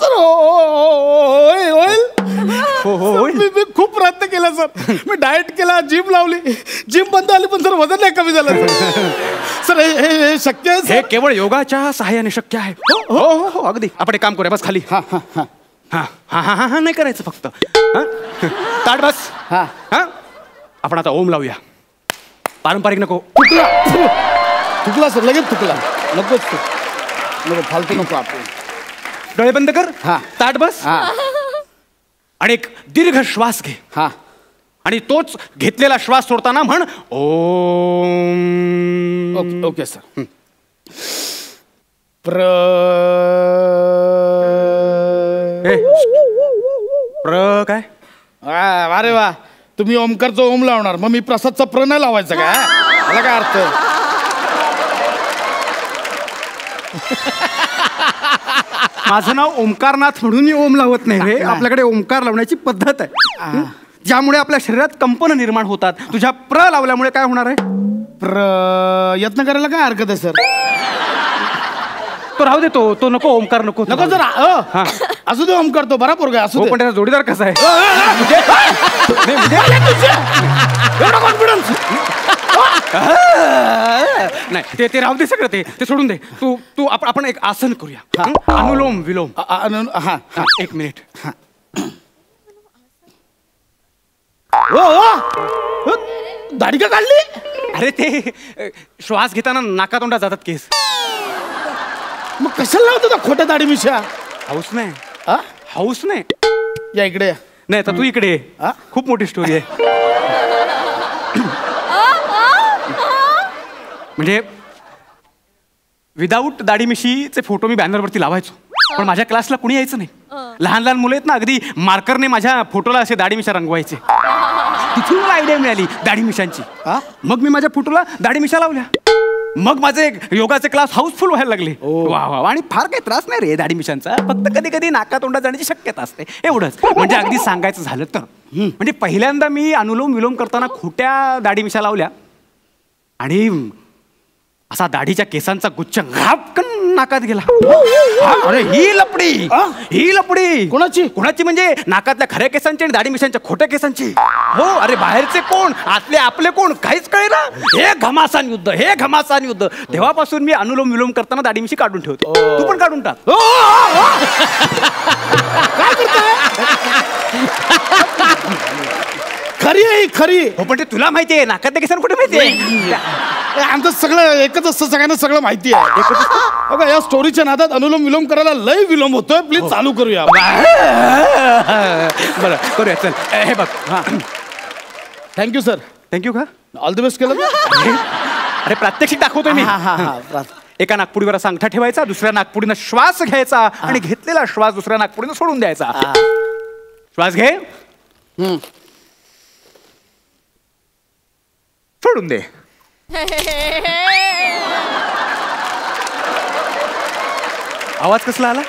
सर होईल. मी खूप प्रयत्न केला सर. मी डाएट केला, जिम लावली, जिम बंद आली, पण सर वजन नाही कमी झालं सर. हे शक्य आहे हे केवळ योगाच्या सहाय्याने शक्य आहे. हो हो हो अगदी. आपण एक काम करूया, बस खाली. हा हा हा हा हा हा हा नाही करायचं फक्त. ताट बस. हा हा आपण आता ओम लावूया. पारंपरिक नको. थुकला सर, लगेच थुकला. नकोच तू, नको फालतू नको आपण. डोळे बंद कर. हा. ताट बस. हा आणि एक दीर्घ श्वास घे. हा आणि तोच घेतलेला श्वास सोडताना म्हण ओम. Okay okay sir. काय अरे वा, तुम्ही ओमकारचं ओम लावणार, मग मी प्रसादचा प्र नाही लावायचा का? मला काय अर्थ? माझं नाव ओमकारनाथ म्हणून मी ओम लावत नाही रे. आपल्याकडे ओमकार लावण्याची पद्धत आहे, ज्यामुळे आपल्या शरीरात कंपन निर्माण होतात. तुझ्या प्र लावल्यामुळे काय होणार आहे? यत्न करायला काय हरकत आहे सर? तो राहू दे. तो नको. ओमकार नको. नको जर असू दे ओमकार, तो बरा पोरगा असू दे. पण त्याचा जोडीदार कसा आहे? एवढा कॉन्फिडन्स नाही, ते राहू दे सगळं. ते सोडून दे. तू आपण एक आसन करूया. अनुलोम विलोम. हा एक मिनिट. दाढी का काढली? अरे ते श्वास घेताना नाकातोंडात जातात केस. मग कशाला लावतो त्या खोट्या दाढी मिशा? हाऊस नाही. हाऊस नाही. या इकडे. नाही तर तू इकडे. खूप मोठी स्टोरी आहे. म्हणजे विदाऊट दाढी मिशीचे फोटो मी बॅनरवरती लावायचो, पण माझ्या क्लासला कुणी यायचं नाही. लहान लहान मुलं आहेत ना, अगदी मार्करने माझ्या फोटोला असे दाढी मिशा रंगवायचे. तिथून मला आयडिया मिळाली दाढी मिशांची. मग मी माझ्या फोटोला दाढी मिशा लावल्या. मग माझे योगाचे क्लास हाऊसफुल व्हायला लागले. वा वा. आणि फार काही त्रास नाही रे दाढी मिशांचा. फक्त कधी कधी नाकातोंडात जाण्याची शक्यता असते, एवढंच. म्हणजे अगदी सांगायचं झालं तर, म्हणजे पहिल्यांदा मी अनुलोम विलोम करताना खोट्या दाढी मिशा लावल्या आणि असा दाढीच्या केसांचा गुच्छ घापकन नाकात गेला. अरे ही लपडी कोणाची? म्हणजे नाकातल्या खऱ्या केसांची आणि दाढी मिशांच्या खोट्या केसांची. हो. अरे बाहेरचे कोण, आतले आपले कोण, काहीच कळेना. हे घमासान युद्ध. तेव्हापासून मी अनुलोम विलोम करताना दाढी मिशी काढून ठेवतो. तू पण काढून टाक. काय करतोय? खरी आहे खरी. हो पण ते तुला माहिती आहे, नाकातल्या केसांना कुठे माहिती आहे? आमचं सगळं एकच असतं, सगळ्यांना सगळं माहिती आहे. बघा या स्टोरीच्या नादात अनुलोम विलोम करायला लय विलोम होतोय. प्लीज चालू करूया. बरं करूया, चल. हे बघ. Thank you sir. थँक्यू का? ऑल द बेस्ट केलं. अरे प्रात्यक्षिक दाखवतोय मी. एका नागपुडीवर असा अंगठा ठेवायचा, दुसऱ्या नागपुडीनं श्वास घ्यायचा आणि घेतलेला श्वास दुसऱ्या नागपुडीनं सोडून द्यायचा. श्वास घे, सोडून दे. आवाज कसला आला?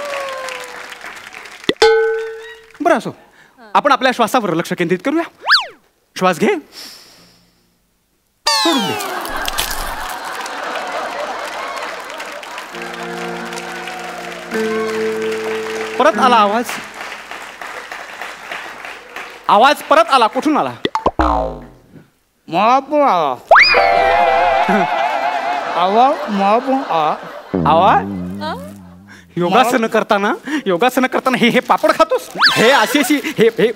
बरं असो, आपण आपल्या श्वासावर लक्ष केंद्रित करूया. श्वास घे, सोडून दे. परत आला आवाज. आवाज परत आला. कुठून आला? आवाज. योगासन करताना हे पापड खातोस? हे अशी हे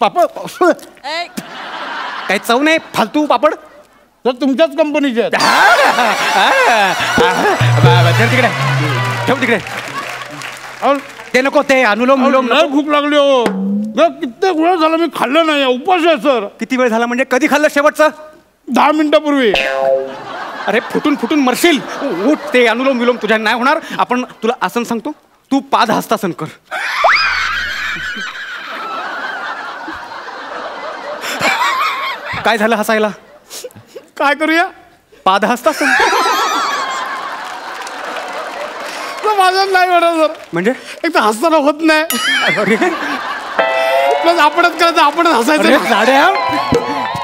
पापड काही चव नाही, फालतू पापड. तर तुमच्याच कंपनीचे तिकडे ठेव. तिकडे ते नको. ते अनुलोम विलोम. भूक लागली हो. कित्येक वेळ झाला मी खाल्लं नाही. उपास आहे सर. किती वेळ झाला म्हणजे? कधी खाल्लं शेवटचं? 10 मिनिटापूर्वी. अरे फुटून मरशील. उठ. ते अनुलोम विलोम तुझ्या नाही होणार. आपण तुला आसन सांगतो, तू पादहस्तासन कर. काय झालं हसायला? काय करूया? पादहस्तासन. माझ्या नाही होणार सर. म्हणजे एक तर हसताना होत नाही प्लस आपणच करायचं आपणच हसायचं. साड्या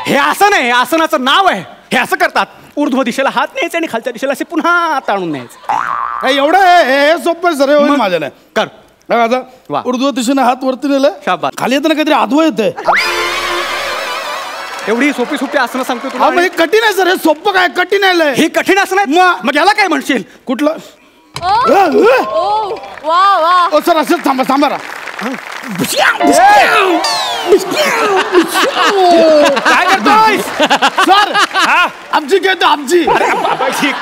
हे आसन आहे, आसनाचं नाव आहे. हे असं करतात, ऊर्ध्व दिशेला हात न्यायचे आणि खालच्या दिशेला असे पुन्हा ताणून न्यायचे. एवढं हे सोपं सर होईल माझ्या नाही. कर आता वा. उर्ध्व दिशेने हात वरती नेलं शाबास. खाली येताना काहीतरी आधवं येतंय. एवढी सोपी सोपी आसनं सांगतो तुला. हे कठीण आहे सर. हे सोपं काय कठीण आहे. हे कठीण आसन आहे. मग याला काय म्हणशील? कुठलं वा वा. ओ सर असंच थांबा थांबा राहा. काय करतोय सर आमची खेळतो आमची.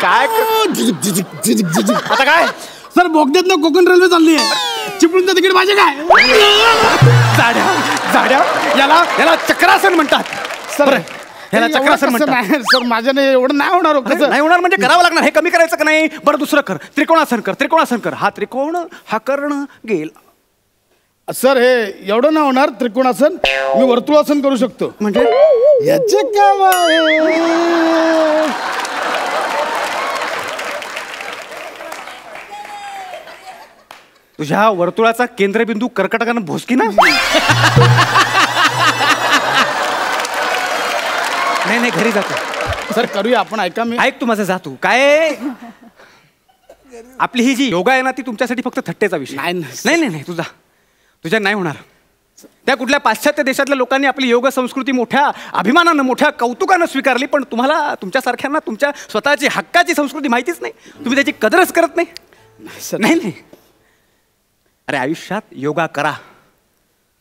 काय आता काय सर बोगद्यात ना कोकण रेल्वे चालली आहे. चिपळूणचं तिकीट पाहिजे काय? जाड्या जाड्या याला चक्रासन म्हणतात. सर याला चक्रासन म्हणतात. नाही सर माझ्याने एवढं नाही होणार. कसं नाही होणार म्हणजे करावं लागणार. हे कमी करायचं का नाही? बरं दुसरं कर. त्रिकोणासन कर. त्रिकोणासन कर. हा त्रिकोण हा कर्ण गेला. सर हे एवढं नाही होणार त्रिकोणासन. मी वर्तुळासन करू शकतो. म्हणजे याचे काय तुझ्या वर्तुळाचा केंद्रबिंदू कर्कटकानं भोसकी ना. नाही घरी जातो. सर करूया आपण. ऐका मी ऐक तू माझं जातो. काय आपली ही जी योगा आहे ना ती तुमच्यासाठी फक्त थट्टेचा विषय. नाही तुझ्या नाही होणार. त्या कुठल्या पाश्चात्य देशातल्या लोकांनी आपली योग संस्कृती मोठ्या अभिमानानं मोठ्या कौतुकानं स्वीकारली, पण तुम्हाला तुमच्यासारख्यांना तुमच्या स्वतःची हक्काची संस्कृती माहितीच नाही. तुम्ही त्याची कदरच करत नाही. नाही अरे आयुष्यात योगा करा.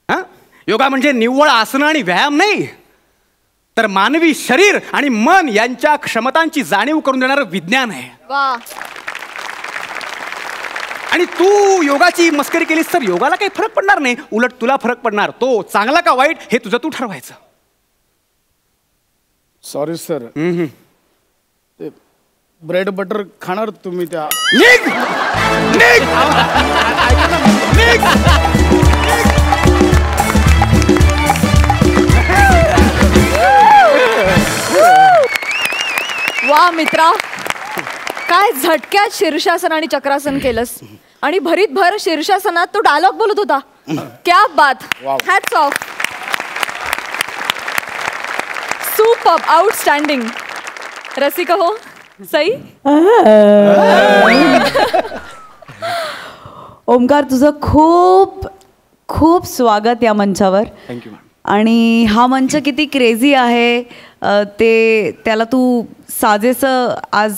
हा योगा म्हणजे निव्वळ आसनं आणि व्यायाम नाही, तर मानवी शरीर आणि मन यांच्या क्षमतांची जाणीव करून देणारं विज्ञान आहे. वा. आणि तू योगाची मस्करी केलीस तर योगाला काही फरक पडणार नाही. उलट तुला फरक पडणार. तो चांगला का वाईट हे तुझं तू ठरवायचं. Sorry sir. ब्रेड बटर खाणार तुम्ही त्या. निघ! निघ! निघ! वा मित्रा, काय झटक्यात शीर्षासन आणि चक्रासन केलंस. आणि भरीत भर शीर्षासनात तो डायलॉग बोलत होता. क्या बात. Hats off. Superb. Outstanding. Rasika हो सई. ओमकार तुझं खूप खूप स्वागत या मंचावर. थँक्यू. आणि हा मंच किती क्रेझी आहे त्याला तू साजेसं आज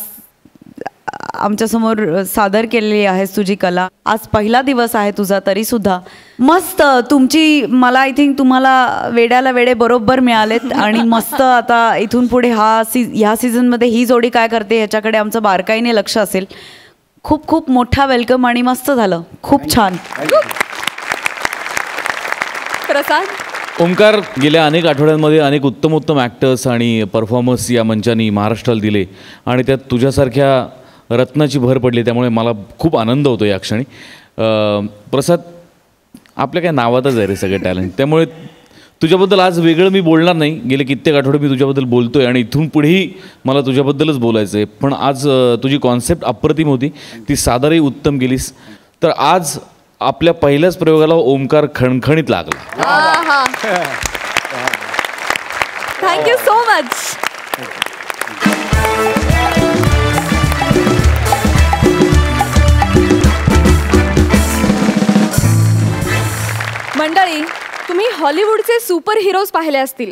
आमच्यासमोर सादर केलेली आहेस तुझी कला. आज पहिला दिवस आहे तुझा तरीसुद्धा मस्त तुमची. मला आय थिंक तुम्हाला वेड्याला वेडे बरोबर मिळालेत. आणि मस्त आता इथून पुढे ह्या सीझनमध्ये ही जोडी काय करते ह्याच्याकडे आमचं बारकाईने लक्ष असेल. खूप खूप मोठा वेलकम आणि मस्त झालं. खूप छान. प्रसाद. ओमकार गेल्या अनेक आठवड्यांमध्ये अनेक उत्तम ॲक्टर्स आणि परफॉर्मर्स या मंचानी महाराष्ट्राला दिले आणि त्यात तुझ्यासारख्या रत्नाची भर पडली. त्यामुळे मला खूप आनंद होतो या क्षणी. प्रसाद आपल्या काय नावातच आहे रे सगळे टॅलेंट. त्यामुळे तुझ्याबद्दल आज वेगळं मी बोलणार नाही. गेले कित्येक आठवडे मी तुझ्याबद्दल बोलतो आहे आणि इथून पुढेही मला तुझ्याबद्दलच बोलायचं आहे. पण आज तुझी कॉन्सेप्ट अप्रतिम होती. ती सादरही उत्तम केलीस. तर आज आपल्या पहिल्याच प्रयोगाला ओमकार खणखणीत लागला. Thank you so much. मंडळी, तुम्ही हॉलिवूडचे सुपर हिरोज पाहिले असतील,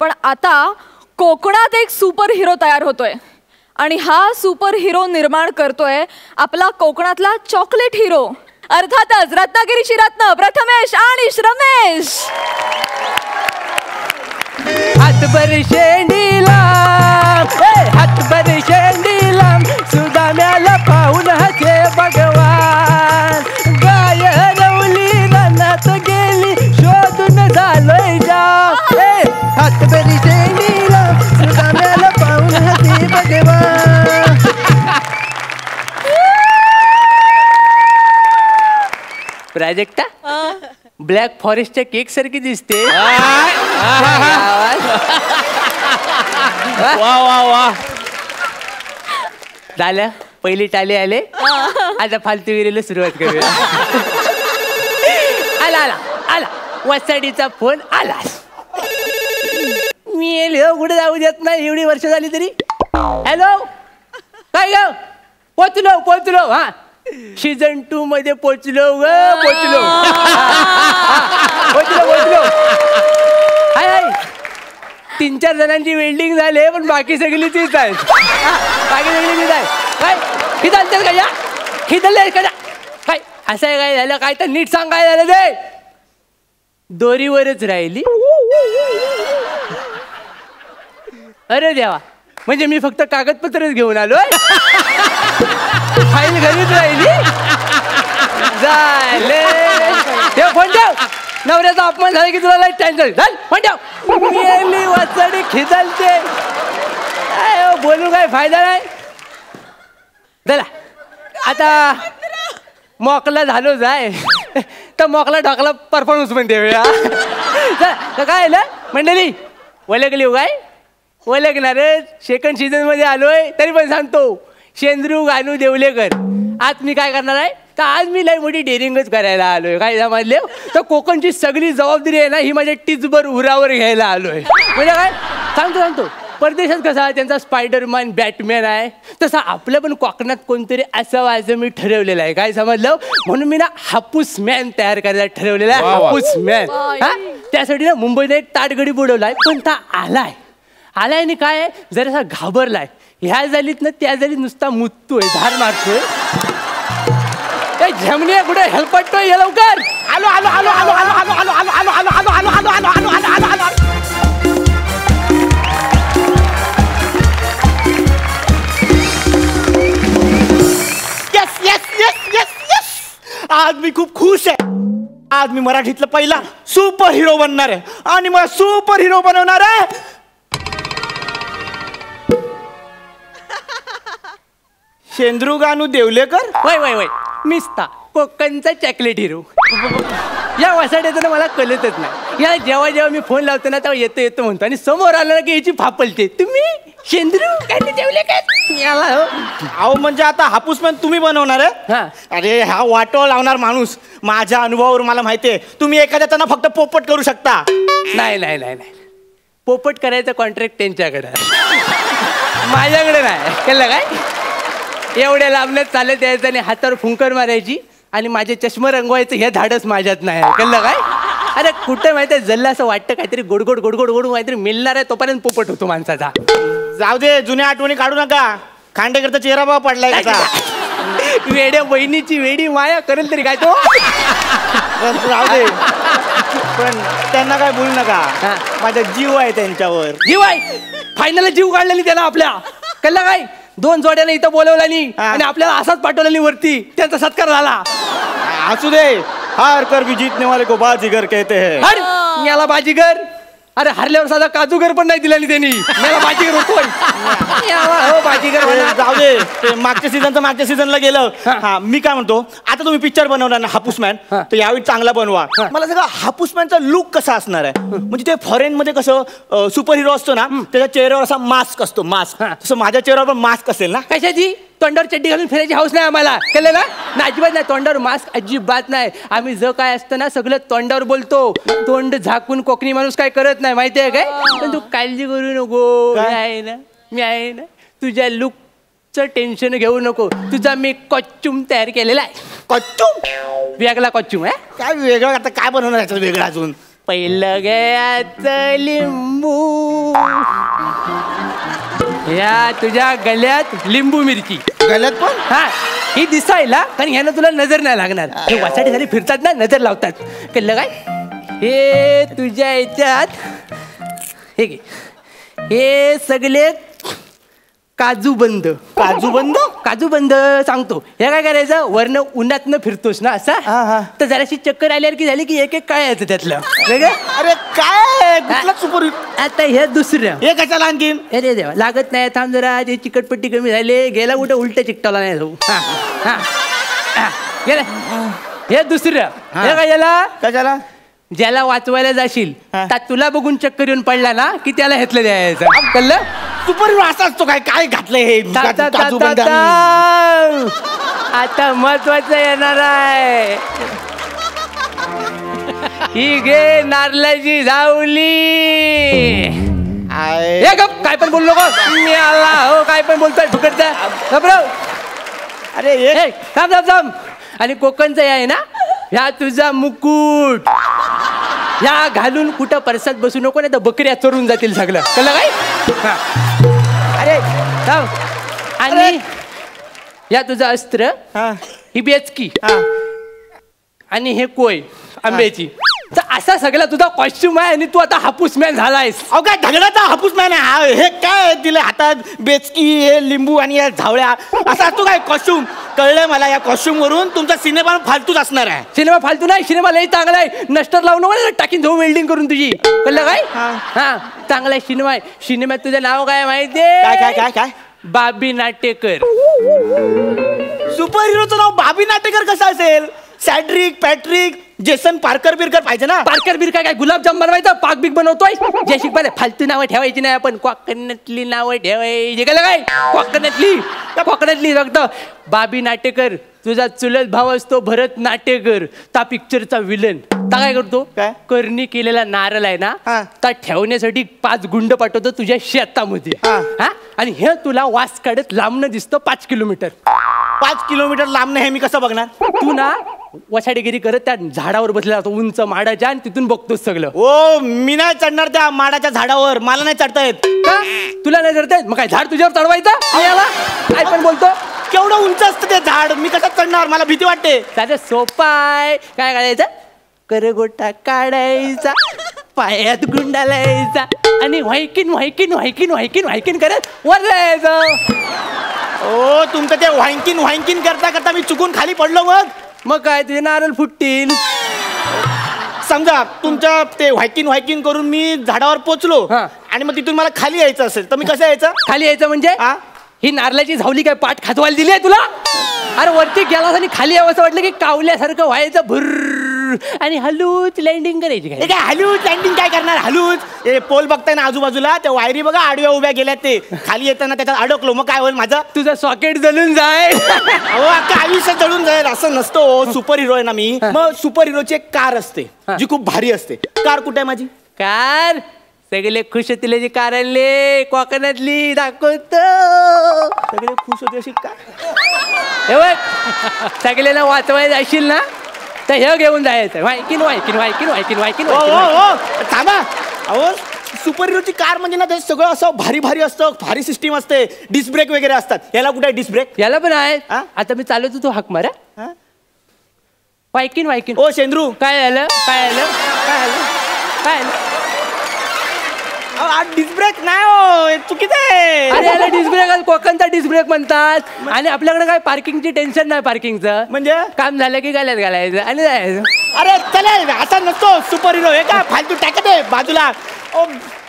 पण आता कोकणात एक सुपर हिरो तयार होतोय. आणि हा सुपर हिरो निर्माण करतोय आपला कोकणातला चॉकलेट हिरो, अर्थातच रत्नागिरीची रत्न प्रथमेश आणि श्रमेश. हातभर शेंडीला हातभर शेंडीला सुदाम्याला पाहून हसे भगवान. गाय रवली रानात गेली शोधून झालोय जाम. हातभर शेंडीला सुदाम्याला पाहून हसे भगवान. प्राजक्ता ब्लॅक फॉरेस्टच्या केक सारखी दिसते. वा वा वा. झालं पहिली टाली आले. आता फालतूगिरीला सुरुवात करूया. आला आला आला वसाडीचा फोन आला. मी कुठे जाऊ देत नाही एवढी वर्ष झाली तरी. हॅलो काय ग? पोचलो हा सीझन 2 मध्ये पोचलो. हाय 3-4 जणांची वेल्डिंग झाले पण बाकी सगळी तीच आहेत. काय खिदलतेस का या खिदलतेस का काय असं आहे? काय झालं काय तर नीट सांग. काय झालं ते? दोरीवरच राहिली. अरे देवा, म्हणजे मी फक्त कागदपत्रच घेऊन आलोय. फाईल घरीच राहिली. झाले ते फोन ठेव. नवऱ्याचा अपमान झाला की तुला लाईट कॅन्सल झाल. फोन ठेव. गेली वाचडी खिदलते. बोलू काय फायदा नाही. चला आता मोकला झालो जाय तर मोकला ढोकला परफॉर्मन्स पण देऊया. काय ना मंडळी ओळखली काय? ओळखणारच. सेकंड सीझन मध्ये आलोय तरी पण सांगतो शेंद्रू गानू देवलेकर. आज मी काय करणार आहे तर आज मी लई मोठी डेअरिंगच करायला आलोय. काय समजले? तर कोकणची सगळी जबाबदारी आहे ना ही माझ्या टिचभर उरावर घ्यायला आलोय. म्हणजे काय सांगतो परदेशात कसा त्यांचा स्पायडरमॅन बॅटमॅन आहे तसा आपल्या पण कोकणात कोणतरी असं मी ठरवलेलं आहे. काय समजलं? म्हणून मी ना हापूस मॅन तयार करायला ठरवलेला आहे. हापूस मॅन. हा त्यासाठी ना मुंबईने एक ताटगडी बुडवलाय पण ता आलाय आणि काय जरासा घाबरलाय. ह्या झालीत ना त्या झालीत नुसता मुततोय धार मारतोय. झमणे कुठे हेल्प पडतोय हे लवकर. आलो आलो आलो आलो आलो आलो आलो आलो आलो आलो आलो आलो आलो आलो आलो आलो आलो आलो आलो. आज मी खूप खुश आहे. आज मी मराठीतला पहिला सुपर हिरो बनणार आहे आणि मला सुपर हिरो बनवणार आहे शेंद्रू गानू देवलेकर. वय मिस्ता कोकणचा चॉकलेट हिरो. या वसाड्याचं ना मला कळतच नाही. या जेव्हा मी फोन लावतो ना तेव्हा येतो म्हणतो आणि समोर आलं ना की याची फापलते. तुम्ही शेंद्रू गानू देवलेकर याला अहो म्हणजे आता हापूस पण तुम्ही बनवणार आहे. अरे हा वाटो लावणार माणूस. माझ्या अनुभवावर मला माहितीये तुम्ही एखाद्याचा फक्त पोपट करू शकता. नाही पोपट करायचं कॉन्ट्रॅक्ट त्यांच्याकडे माझ्याकडे नाही. केलं काय? एवढ्या लांबण्यात चालत यायचं आणि हातावर फुंकर मारायची आणि माझे चष्मा रंगवायचं हे धाडस माझ्यात नाही. कळलं काय? अरे कुठं माहिती आहे जल्ला असं वाटतं काहीतरी गोड काहीतरी मिळणार आहे तोपर्यंत पोपट होतो माणसाचा. जाऊ दे जुन्या आठवणी काढू नका. खांडेकरचा चेहरा बाबा पडलाय का? वेड्या बहिणीची वेडी माया करेल तरी काय तो. राहू दे पण त्यांना काय बोलू नका. माझा जीव आहे त्यांच्यावर. जीव आहे फायनल जीव काढलेली त्याला आपल्या. कळलं काय? 2 जोड्याने इथं बोलवल्यानी आणि आपल्याला असाच पाठवल्यानी वरती त्यांचा सत्कार झाला. असू दे. हार कर भी जीतने वाले को बाजीगर कहते हैं. याला बाजीगर? अरे हरल्यावर साधा काजूगर पण नाही दिल्यानी त्यांनी. मला बाजीगर होतोय. बाजीगर जाऊ दे. ते मागच्या सीझनला गेलं. हा मी काय म्हणतो आता तुम्ही पिक्चर बनवणार ना हापूस मॅन तर यावेळी चांगला बनवा. मला सगळं हापूस मॅनचा लुक कसा असणार आहे म्हणजे ते फॉरेन मध्ये कसं सुपर हिरो असतो ना त्याच्या चेहऱ्यावर असा मास्क असतो. मास्क तसं माझ्या चेहऱ्यावर पण मास्क असेल ना. कशाची? तोंडावर चड्डी घालून फिरायची हौस नाही आम्हाला. कळलं ना? अजिबात नाही. तोंडावर मास्क अजिबात नाही. आम्ही जो काय असतं ना सगळं तोंडावर बोलतो. तोंड झाकून कोकणी माणूस काय करत नाही माहिती आहे काय? पण तू काळजी करू नको. मी आहे ना तुझ्या लुकचं टेन्शन घेऊ नको. तुझा मी कॉस्ट्युम तयार केलेला आहे. कॉस्ट्युम? वेगळा कॉस्ट्युम आहे. काय वेगळं? आता काय बनवणार याचं वेगळं अजून? पहिलं गयाचं लिंबू या तुझ्या गल्यात लिंबू मिरची. गल्यात पण? हा ही दिसायला कारण ह्यानं तुला नजर नाही लागणार. हे वासाठी झाली फिरतात ना नजर लावतात. कळलं काय? हे तुझ्या याच्यात हे घे. हे सगळे काजू बंद. काजू बंद सांगतो. हे काय करायचं वरन उन्हातनं फिरतोस ना असा तर जराशी चक्कर आल्यावर की झाली की एक काय यायचं त्यातलं. अरे काय कुठला सुपर. आता हे दुसरं हे कशाला आणखीन? अरे देवा लागत नाही. थांब जरा ते चिकटपट्टी कमी झाले. गेला कुठे उलट चिकटावला नाही जाऊ. गेला. हे दुसरं. हे काय याला कशाला? ज्याला वाचवायला जाशील तर तुला बघून चक्कर येऊन पडला ना की त्याला घेतलं द्यायचं. कळलं? सुपर हिरो असा असतो काय? काय घातलंय हे? आता महत्वाचं येणार आहे. ही घे नारळाची झावली. हे गप, काय पण बोललो मी आला हो, काय पण बोलतोय फुकटचा. घबराव. अरे ए, थांब थांब थांब. आणि कोकणचं आहे ना, ह्या तुझा मुकुट ह्या घालून कुठं परसात बसू नको, नाही तर बकऱ्या चोरून जातील सगळं. कळलं काय? अरे थांब. आणि या तुझं अस्त्र, ही बेचकी, आणि हे कोय आंब्याची. तर असा सगळा तुझा कॉस्ट्युम आहे आणि तू आता हापूस मॅन झालायस. अहो काय ढगलाचा हापूस मॅन आहे हे? काय दिलं हातात? बेचकी, हे लिंबू आणि या झावळ्या, असा असतो काय कॉस्ट्युम? कळलंय मला, या कॉस्ट्युम वरून तुमचा सिनेमा फालतूच असणार आहे. सिनेमा फालतू नाही, सिनेमा लई चांगला आहे. नस्टर लावून नको टाकीन जाऊ वेल्डिंग करून तुझी. कळलं काय? हा, चांगला आहे सिनेमा आहे. सिनेमात तुझं नाव काय माहितीये? काय काय काय काय? बाबी नाटेकर. सुपर हिरोचं नाव बाबी नाटेकर कसं असेल? सॅड्रिक, पॅट्रिक, जेसन पार्कर बिरकर पाहिजे ना. पार्कर बिरकर काय गुलाबजाम बनवायचा, पाक बिक बनवतोय. जयशिक पाहिजे. फालतू नावं ठेवायची नाही, आपण कोकणातली नावं ठेवायची. कळलं काय? कोकणातली फक्त. बाबी नाटेकर तुझा चुलत भाव असतो भरत नाटेकर, त्या पिक्चरचा विलन. ता काय करतो? काय? करणी केलेला नारळ आहे ना, त्या ठेवण्यासाठी 5 गुंड पाठवतो तुझ्या शेतामध्ये. हा, आणि हे तुला वास काढत लांबणं दिसतं 5 किलोमीटर. 5 किलोमीटर लांब नाही, हे मी कसं बघणार? तू ना वसाडेगिरी करत त्या झाडावर बसलेला होता उंच माडाच्या, आणि तिथून बघतोस सगळं. ओ, मी नाही चढणार त्या माडाच्या झाडावर, मला नाही चढता येत. का? तुला नाही चढता येत? मग काय झाड तुझ्यावर चढवायचं याला? काय पण बोलतो. केवढं उंच असतं ते झाड, मी कसं चढणार? मला भीती वाटते. साधं सोपा आहे. काय करायचं? करगोटा काढायचा, पायात गुंडालायचा, आणि व्हायकिन व्हायकिन व्हायकिन व्हायकिन व्हायकिन करत वर जायचं. ओ, तुमचं ते व्हाईकिन करता करता मी चुकून खाली पडलो. मग काय, तुझे नारळ फुटतील. समजा तुमच्या ते व्हायकिन करून मी झाडावर पोचलो, आणि मग तिथून मला खाली यायचं असेल तर मी कसं यायचं? खाली यायचं म्हणजे? ही नारळाची झावली काय पाठ खातवायला दिली आहे तुला? अरे वरती गेलास आणि खाली यावं असं वाटलं की कावल्यासारखं व्हायचं भुर्र, आणि हलूच लँडिंग करायची. काय काय हलूच लँडिंग काय करणार? हलूच हे पोल बघताय ना आजूबाजूला, त्या वायरी बघा आडव्या उभ्या गेल्यात, ते खाली येताना त्याच्यात अडकलो, मग काय होईल माझं? तुझं सॉकेट जळून जाईल. अहो, अख्खं आयुष्य जळून जाईल असं नसतं. सुपर हिरो आहे ना मी. मग सुपर हिरोची एक कार असते जी खूप भारी असते. कार कुठे आहे माझी? कार सगळे खुश होतील जी कार आणले कोकणातली दाखवतो. सगळे खुश होते अशी कार. हे बघ, सगळ्यांना वाचवायला जाशील ना तर हे घेऊन जायचं. व्हायकिन व्हायकिन व्हायकिन व्हायकिन व्हायकिन. थांबा. अहो, सुपर हिरोची कार म्हणजे ना ते सगळं असं भारी भारी असतं, भारी सिस्टीम असते, डिस्क ब्रेक वगैरे असतात. याला कुठे आहे डिस्क ब्रेक? याला पण आहे. आता मी चालवतो, तू हाक मारा. व्हायकिन व्हायकिन. ओ शेंद्रू, काय आलं? काय आलं? काय आलं? काय आलं? डिस्क ब्रेक नाही हो, चुकीचं आहे. अरे याला डिस्क ब्रेक, कोकणचा डिस्क ब्रेक म्हणतात. आणि आपल्याकडे काय पार्किंगची टेन्शन नाही. पार्किंगचं म्हणजे काम झालं की गाल्यात घालायचं आणि जायचं. अरे चला, असा नसतो सुपर हिरो. हे काय फालतू टाकत आहे बाजूला. ओ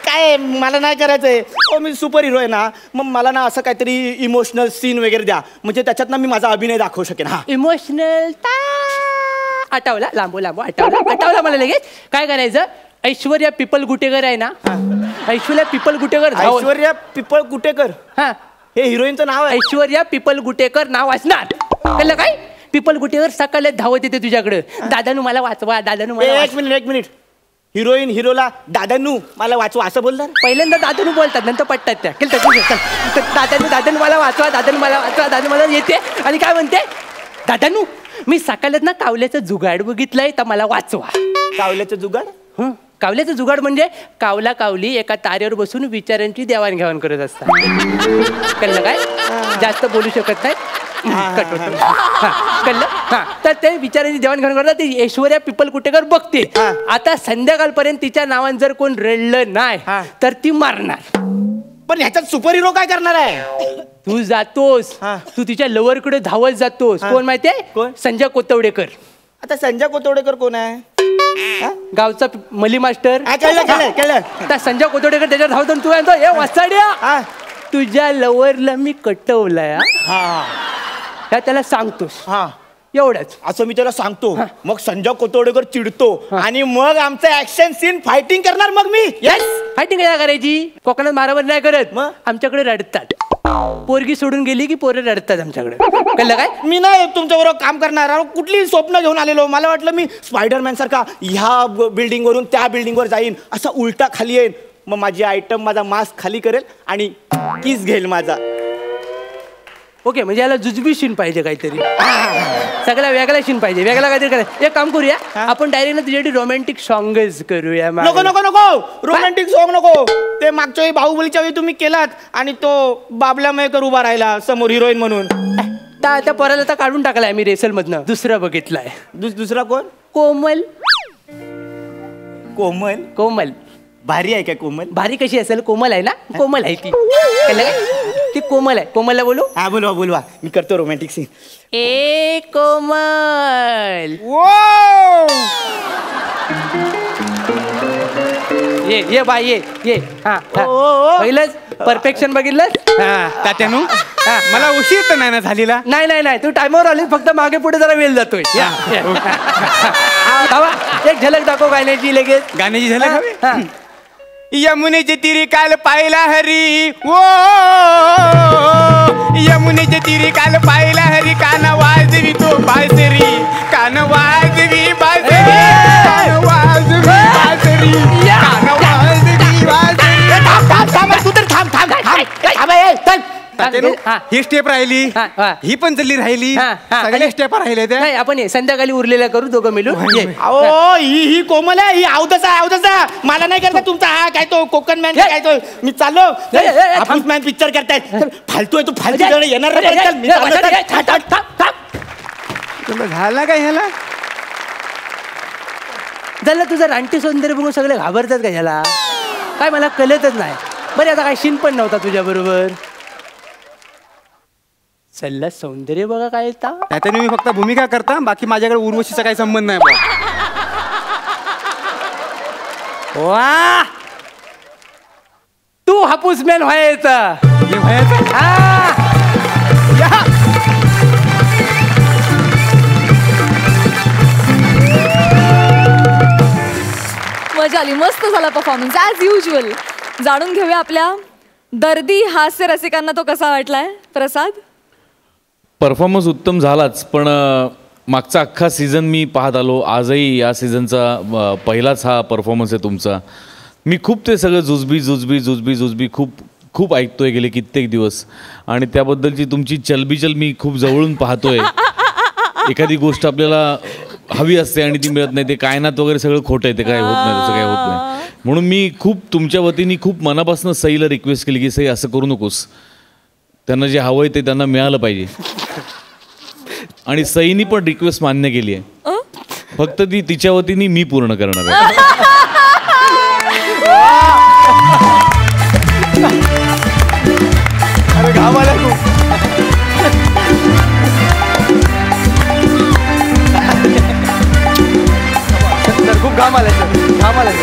काय, मला नाही करायचंय. ओ, मी सुपर हिरो आहे ना, मग मला ना असं काहीतरी इमोशनल सीन वगैरे द्या, म्हणजे त्याच्यात ना मी माझा अभिनय दाखवू शकेन. हा, इमोशनल आठवला, लांबू लांबू आठवला मला लगेच. काय करायचं? ऐश्वर्या पिपल गुटेकर आहे ना, ऐश्वर्या पिपल गुटेकर. ऐश्वर्या पिपळ गुटेकर, हा, हे हिरोईनचं नाव आहे. ऐश्वर्या पिपल गुटेकर नाव असणार. कळलं काय? पिपल गुटेकर सकाळी धावत येते तुझ्याकडे. दादानू मला वाचवा, दादानू मला. एक मिनिट. हिरोईन हिरोला दादानू मला वाचवा असं बोलणार? पहिल्यांदा दादानू बोलतात, नंतर पटतात त्या. दादानू मला वाचवा, दादानू मला वाचवा, दादानू मला येते आणि काय म्हणते? दादानू, मी सकाळच ना कावल्याचं जुगाड बघितलंय, तर मला वाचवा. कावल्याचं जुगाड? कावल्याचं जुगाड म्हणजे कावला कावली एका तारेवर बसून विचारांची देवाणघेवाण करत असतात. कळलं काय? जास्त बोलू शकत नाही. कळलं? तर ते विचारांची देवाणघेवाण करतात. ती ऐश्वर्या पिपल कुटेकर बघते. आता संध्याकाळपर्यंत तिच्या नावानं जर कोण रडलं नाही तर ती मारणार. पण ह्याच्यात सुपर हिरो काय करणार आहे? तू जातोस, तू तिच्या लवरकडे धावत जातोस. कोण माहितीये? कोण? संजय कोतवडेकर. आता संजय कोतवडेकर कोण आहे? गावचा मली मास्टर. कळलं. त्या संजय कोतवडेकर त्याच्यावर धावतो, तू म्हणतो हे वाचाड्या, तुझ्या लवरला मी कटवलाय. ह्या त्याला सांगतोस. एवढंच. असं मी त्याला सांगतो. मग संजय कोतवडेकर चिडतो आणि मग आमचं ऍक्शन सीन फायटिंग करणार. मग मी फायटिंग काय करायची? कोकणात मारामारी नाही करत, मग आमच्याकडे रडतात. पोरगी सोडून गेली की पोरं रडतात आमच्याकडे. कळलं काय? मी नाही तुमच्याबरोबर काम करणार. कुठली स्वप्न घेऊन आलेलो. मला वाटलं मी स्पायडरमॅन सारखा ह्या बिल्डिंग वरून त्या बिल्डिंग वर जाईन, असा उलटा खाली येईन, मग माझी आयटम माझा मास्क खाली करेल आणि किस घेईल माझा. ओके, म्हणजे याला जुजबी शीन पाहिजे काहीतरी, सगळ्या वेगळा शीन पाहिजे, वेगळा काहीतरी करायचं. एक काम करूया, आपण डायरेक्ट ना तुझ्यासाठी रोमॅन्टिक सॉंगच करूया. नको नको नको, रोमॅन्टिक सॉंग नको. ते मागच्या वेळी बाहुबलीच्या वेळी तुम्ही केलात आणि तो बाबला मयेकर उभा राहिला समोर हिरोईन म्हणून. त्या पोराला तर काढून टाकलाय आम्ही रेसल मधनं. दुसरा बघितलाय. दुसरा कोण? कोमल. कोमल? कोमल भारी आहे काय कोमल? भारी कशी असेल? कोमल आहे ना, कोमल आहे ती. कळलं काय? ती कोमल आहे. कोमलला बोलू? हा बोलवा बोलवा, मी करतो रोमॅन्टिक सीन. ए कोमल. ये बाय ये. हा पहिलंच परफेक्शन बघितलं. तात्यानू मला उशीर तर नाही ना झालेला? नाही तू टायमावर आली, फक्त मागे पुढे जरा वेळ जातोय. एक झलक दाखव गाण्याची लगेच. गाण्याची झलक हवी? यमुनेचे तीरी काल पाहिला हरी, ओ यमुनेचे तीरी काल पाहिला हरी, कान वाजवी तो बासरी, कान वाजवी बासरी, कान वाजवी बासरी, कान वाजवी बासरी. तू तर थांब. ही स्टेप राहिली, ही पण जल्ली राहिली, सगळ्या स्टेप राहिले त्या. नाही, आपण संध्याकाळी उरलेल्या करू दोघं मिळून. अहो ही कोमल आहे, ही अवदसा. मला नाही करता तुमचा हा काय तो कोकण मॅन काय तो. मी चाललो. हापूस मॅन पिक्चर करतायत. फालतू आहे तू, फालतू येणार. झाला काय ह्याला? झालं तुझं रानटी सौंदर्य बघून सगळे घाबरतात का ह्याला? काय मला कळतच नाही. बरं आता काय शीन पण नव्हता तुझ्या बरोबर. चल्ला सौंदर्य बघा काय येता. त्याने मी फक्त भूमिका करता, बाकी माझ्याकडे उर्वशीचा काही संबंध नाही. वा, तू हापूस मॅन व्हायचा. मजा आली, मस्त झाला परफॉर्मन्स ॲज युजल. जाणून घेऊया आपल्या दर्दी हास्य रसिकांना तो कसा वाटलाय. प्रसाद? परफॉर्मन्स उत्तम झालाच, पण मागचा अख्खा सीझन मी पाहत आलो. आजही या सीझनचा पहिलाच हा परफॉर्मन्स आहे तुमचा. मी खूप ते सगळं जुजबी खूप ऐकतोय गेले कित्येक दिवस, आणि त्याबद्दलची तुमची चलबिचल मी खूप जवळून पाहतोय. एखादी गोष्ट आपल्याला हवी असते आणि ती मिळत नाही, ते कायनात वगैरे सगळं खोटं आहे, ते काय होत नाही, तसं काय होत नाही. म्हणून मी खूप तुमच्या वतीने खूप मनापासून सईला रिक्वेस्ट केली की सई असं करू नकोस, त्यांना जे हवं आहे ते त्यांना मिळालं पाहिजे. आणि सईनी पण रिक्वेस्ट मान्य केली आहे, फक्त ती तिच्या वतीने मी पूर्ण करणार आहे. खूप घाम आलाय सर, घाम आलाय.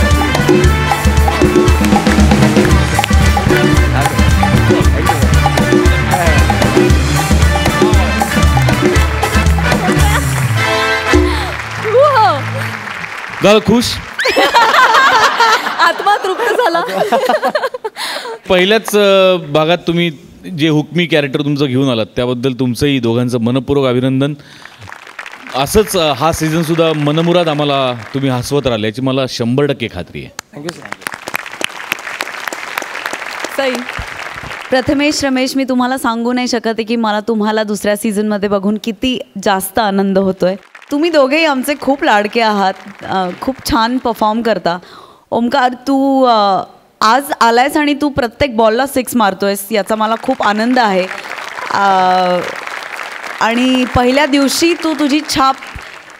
झालं खुश? आत्मा तृप्त झाला. पहिल्याच भागात तुम्ही जे हुकमी कॅरेक्टर तुमचं घेऊन आलात त्याबद्दल तुमचंही दोघांचं मनपूर्वक अभिनंदन. असंच हा सीझन सुद्धा मनमुराद आम्हाला तुम्ही हसवत राहिले याची मला 100% खात्री आहे. Thank you sir. सई? प्रथमेश, रमेश, मी तुम्हाला सांगू नाही शकत आहे की मला तुम्हाला दुसऱ्या सीझनमध्ये बघून किती जास्त आनंद होतोय. तुम्ही दोघेही आमचे खूप लाडके आहात, खूप छान परफॉर्म करता. ओमकार, तू आज आलायस आणि तू प्रत्येक बॉलला 6 मारतोयस याचा मला खूप आनंद आहे. आणि पहिल्या दिवशी तू तुझी छाप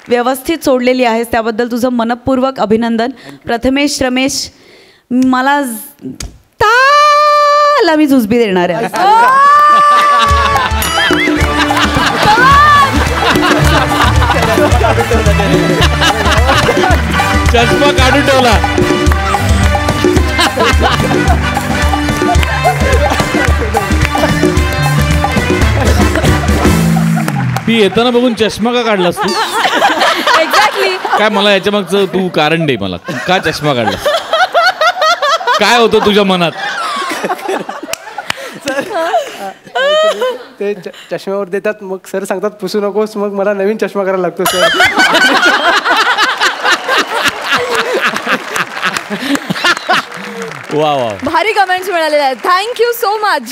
व्यवस्थित सोडलेली आहेस, त्याबद्दल तुझं मनपूर्वक अभिनंदन. प्रथमेश, रमेश, मला ताला मी जुजबी देणार आहे. चष्मा काढून ठेवला. ती येताना बघून चष्मा का काढलास तू? एक्झॅक्टली. काय मला याच्या मागचं तू कारण दे, मला का चष्मा काढलास? काय होतं तुझ्या मनात? ते चष्म्यावर देतात, मग सर सांगतात पुसू नकोस, मग मला नवीन चष्मा करायला लागतो सर. वा वा. भारी कमेंट्स मिळालेले आहेत. Thank you so much.